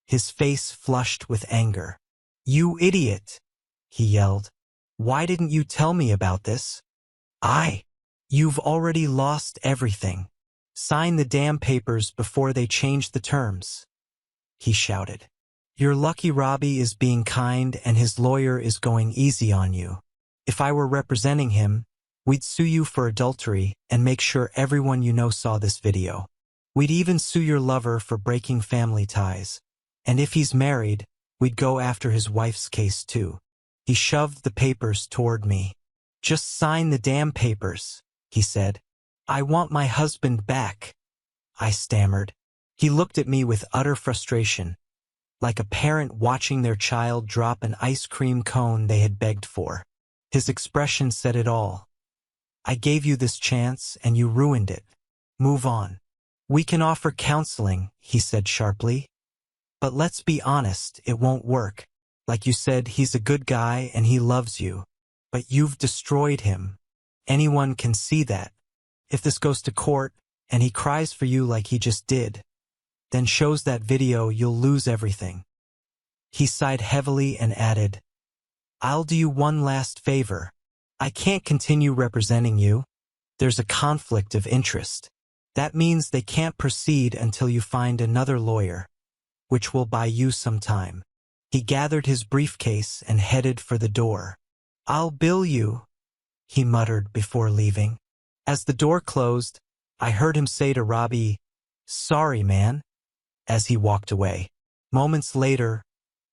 Speaker 1: his face flushed with anger. You idiot, he yelled. Why didn't you tell me about this? You've already lost everything. Sign the damn papers before they change the terms, he shouted. You're lucky Robbie is being kind and his lawyer is going easy on you. If I were representing him, we'd sue you for adultery and make sure everyone you know saw this video. We'd even sue your lover for breaking family ties. And if he's married, we'd go after his wife's case too. He shoved the papers toward me. Just sign the damn papers, he said. I want my husband back, I stammered. He looked at me with utter frustration, like a parent watching their child drop an ice cream cone they had begged for. His expression said it all. I gave you this chance and you ruined it. Move on. We can offer counseling, he said sharply. But let's be honest, it won't work. Like you said, he's a good guy and he loves you. But you've destroyed him. Anyone can see that. If this goes to court, and he cries for you like he just did, then shows that video, you'll lose everything. He sighed heavily and added, I'll do you one last favor. I can't continue representing you. There's a conflict of interest. That means they can't proceed until you find another lawyer, which will buy you some time. He gathered his briefcase and headed for the door. I'll bill you, he muttered before leaving. As the door closed, I heard him say to Robbie, Sorry, man, as he walked away. Moments later,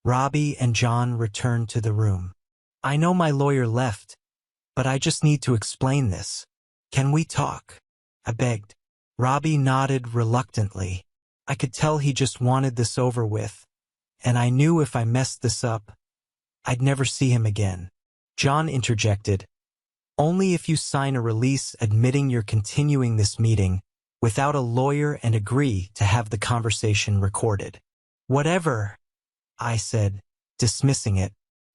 Speaker 1: Robbie and John returned to the room. I know my lawyer left, but I just need to explain this. Can we talk? I begged. Robbie nodded reluctantly. I could tell he just wanted this over with, and I knew if I messed this up, I'd never see him again. John interjected, Only if you sign a release admitting you're continuing this meeting without a lawyer and agree to have the conversation recorded. Whatever, I said, dismissing it.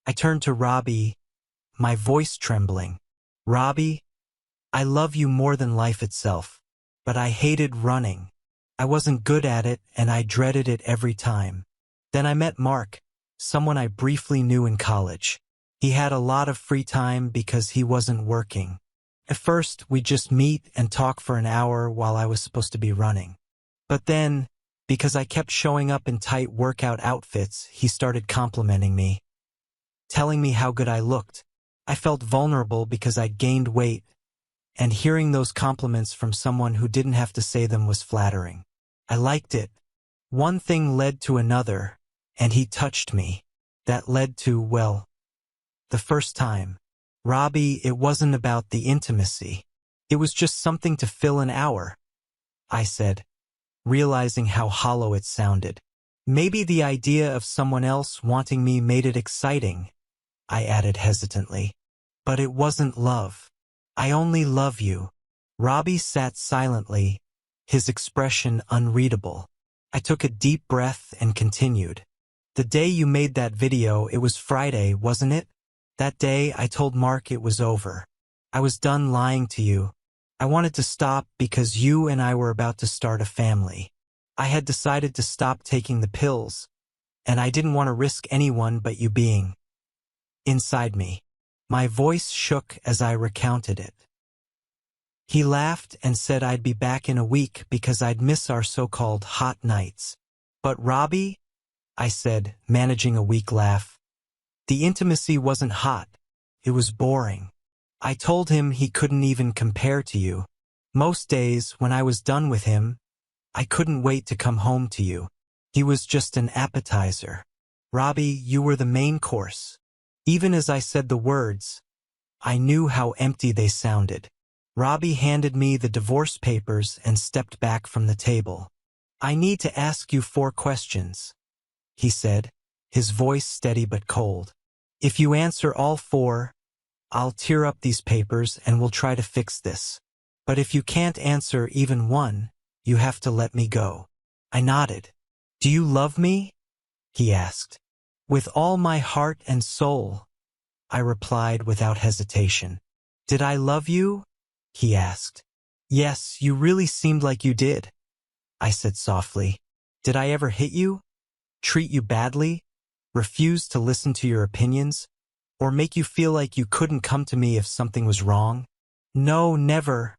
Speaker 1: I turned to Robbie, my voice trembling. Robbie, I love you more than life itself, but I hated running. I wasn't good at it and I dreaded it every time. Then I met Mark, someone I briefly knew in college. He had a lot of free time because he wasn't working. At first, we'd just meet and talk for an hour while I was supposed to be running. But then, because I kept showing up in tight workout outfits, he started complimenting me, telling me how good I looked. I felt vulnerable because I'd gained weight, and hearing those compliments from someone who didn't have to say them was flattering. I liked it. One thing led to another, and he touched me. That led to, well, the first time. Robbie, it wasn't about the intimacy. It was just something to fill an hour, I said, realizing how hollow it sounded. Maybe the idea of someone else wanting me made it exciting, I added hesitantly. But it wasn't love. I only love you. Robbie sat silently, his expression unreadable. I took a deep breath and continued. The day you made that video, it was Friday, wasn't it? That day, I told Mark it was over. I was done lying to you. I wanted to stop because you and I were about to start a family. I had decided to stop taking the pills, and I didn't want to risk anyone but you being inside me. My voice shook as I recounted it. He laughed and said I'd be back in a week because I'd miss our so-called hot nights. But Robbie, I said, managing a weak laugh, the intimacy wasn't hot. It was boring. I told him he couldn't even compare to you. Most days, when I was done with him, I couldn't wait to come home to you. He was just an appetizer. Robbie, you were the main course. Even as I said the words, I knew how empty they sounded. Robbie handed me the divorce papers and stepped back from the table. I need to ask you 4 questions, he said, his voice steady but cold. If you answer all 4, I'll tear up these papers and we'll try to fix this. But if you can't answer even 1, you have to let me go. I nodded. Do you love me? He asked. With all my heart and soul, I replied without hesitation. Did I love you? He asked. Yes, you really seemed like you did, I said softly. Did I ever hit you? Treat you badly? Refuse to listen to your opinions? Or make you feel like you couldn't come to me if something was wrong? No, never,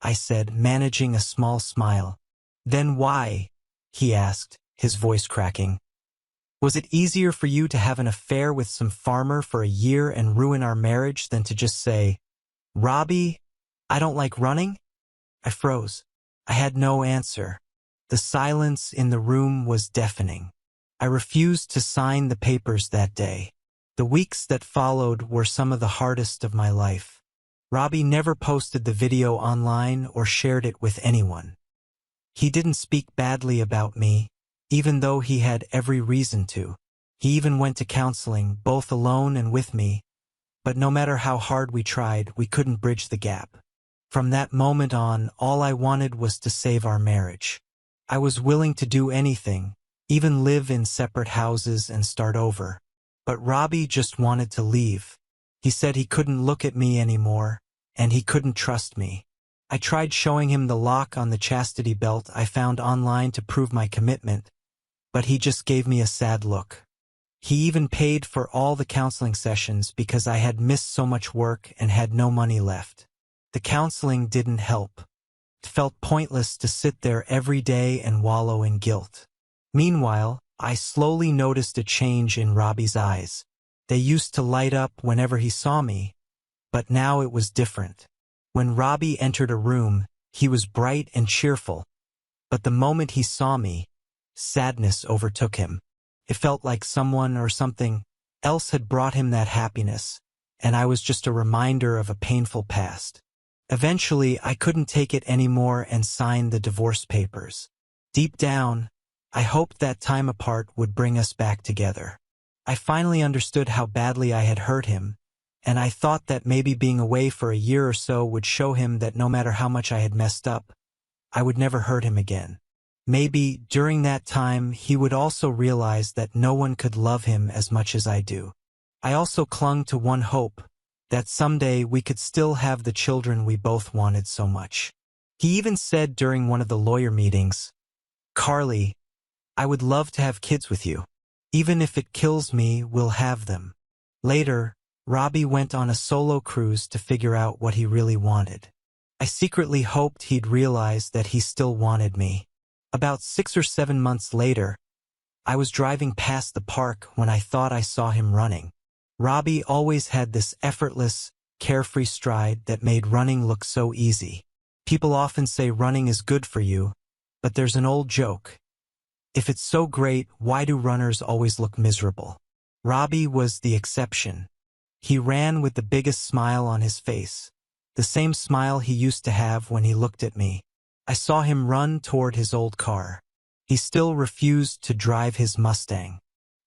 Speaker 1: I said, managing a small smile. Then why? He asked, his voice cracking. Was it easier for you to have an affair with some farmer for a year and ruin our marriage than to just say, Robbie, I don't like running? I froze. I had no answer. The silence in the room was deafening. I refused to sign the papers that day. The weeks that followed were some of the hardest of my life. Robbie never posted the video online or shared it with anyone. He didn't speak badly about me, even though he had every reason to. He even went to counseling, both alone and with me, but no matter how hard we tried, we couldn't bridge the gap. From that moment on, all I wanted was to save our marriage. I was willing to do anything, even live in separate houses and start over. But Robbie just wanted to leave. He said he couldn't look at me anymore, and he couldn't trust me. I tried showing him the lock on the chastity belt I found online to prove my commitment, but he just gave me a sad look. He even paid for all the counseling sessions because I had missed so much work and had no money left. The counseling didn't help. It felt pointless to sit there every day and wallow in guilt. Meanwhile, I slowly noticed a change in Robbie's eyes. They used to light up whenever he saw me, but now it was different. When Robbie entered a room, he was bright and cheerful, but the moment he saw me, sadness overtook him. It felt like someone or something else had brought him that happiness, and I was just a reminder of a painful past. Eventually, I couldn't take it anymore and signed the divorce papers. Deep down, I hoped that time apart would bring us back together. I finally understood how badly I had hurt him, and I thought that maybe being away for a year or so would show him that no matter how much I had messed up, I would never hurt him again. Maybe, during that time, he would also realize that no one could love him as much as I do. I also clung to one hope, that someday we could still have the children we both wanted so much. He even said during one of the lawyer meetings, "Carly, I would love to have kids with you. Even if it kills me, we'll have them." Later, Robbie went on a solo cruise to figure out what he really wanted. I secretly hoped he'd realize that he still wanted me. About 6 or 7 months later, I was driving past the park when I thought I saw him running. Robbie always had this effortless, carefree stride that made running look so easy. People often say running is good for you, but there's an old joke. If it's so great, why do runners always look miserable? Robbie was the exception. He ran with the biggest smile on his face, the same smile he used to have when he looked at me. I saw him run toward his old car. He still refused to drive his Mustang.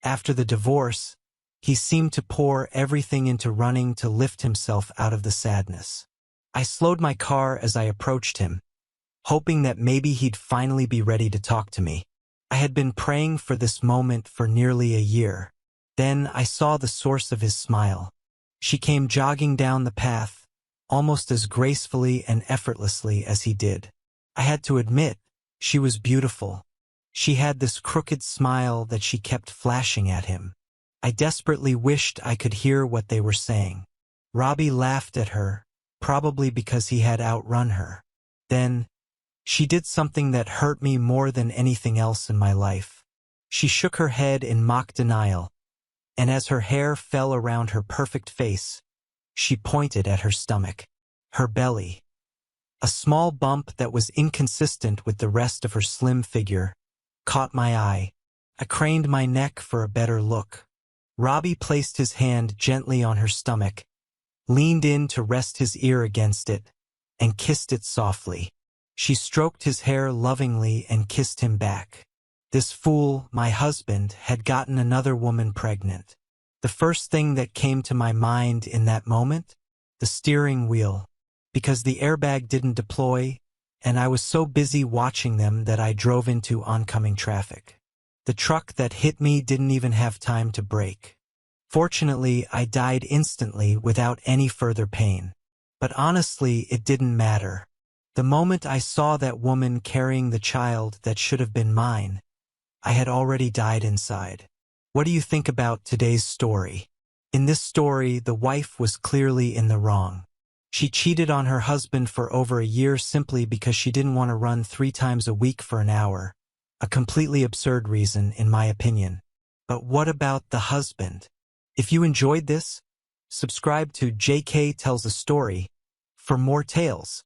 Speaker 1: After the divorce, he seemed to pour everything into running to lift himself out of the sadness. I slowed my car as I approached him, hoping that maybe he'd finally be ready to talk to me. I had been praying for this moment for nearly a year. Then I saw the source of his smile. She came jogging down the path, almost as gracefully and effortlessly as he did. I had to admit, she was beautiful. She had this crooked smile that she kept flashing at him. I desperately wished I could hear what they were saying. Robbie laughed at her, probably because he had outrun her. Then, she did something that hurt me more than anything else in my life. She shook her head in mock denial, and as her hair fell around her perfect face, she pointed at her stomach, her belly. A small bump that was inconsistent with the rest of her slim figure caught my eye. I craned my neck for a better look. Robbie placed his hand gently on her stomach, leaned in to rest his ear against it, and kissed it softly. She stroked his hair lovingly and kissed him back. This fool, my husband, had gotten another woman pregnant. The first thing that came to my mind in that moment? The steering wheel. Because the airbag didn't deploy, and I was so busy watching them that I drove into oncoming traffic. The truck that hit me didn't even have time to brake. Fortunately, I died instantly without any further pain. But honestly, it didn't matter. The moment I saw that woman carrying the child that should have been mine, I had already died inside. What do you think about today's story? In this story, the wife was clearly in the wrong. She cheated on her husband for over a year simply because she didn't want to run 3 times a week for an hour. A completely absurd reason, in my opinion. But what about the husband? If you enjoyed this, subscribe to JK Tells a Story for more tales.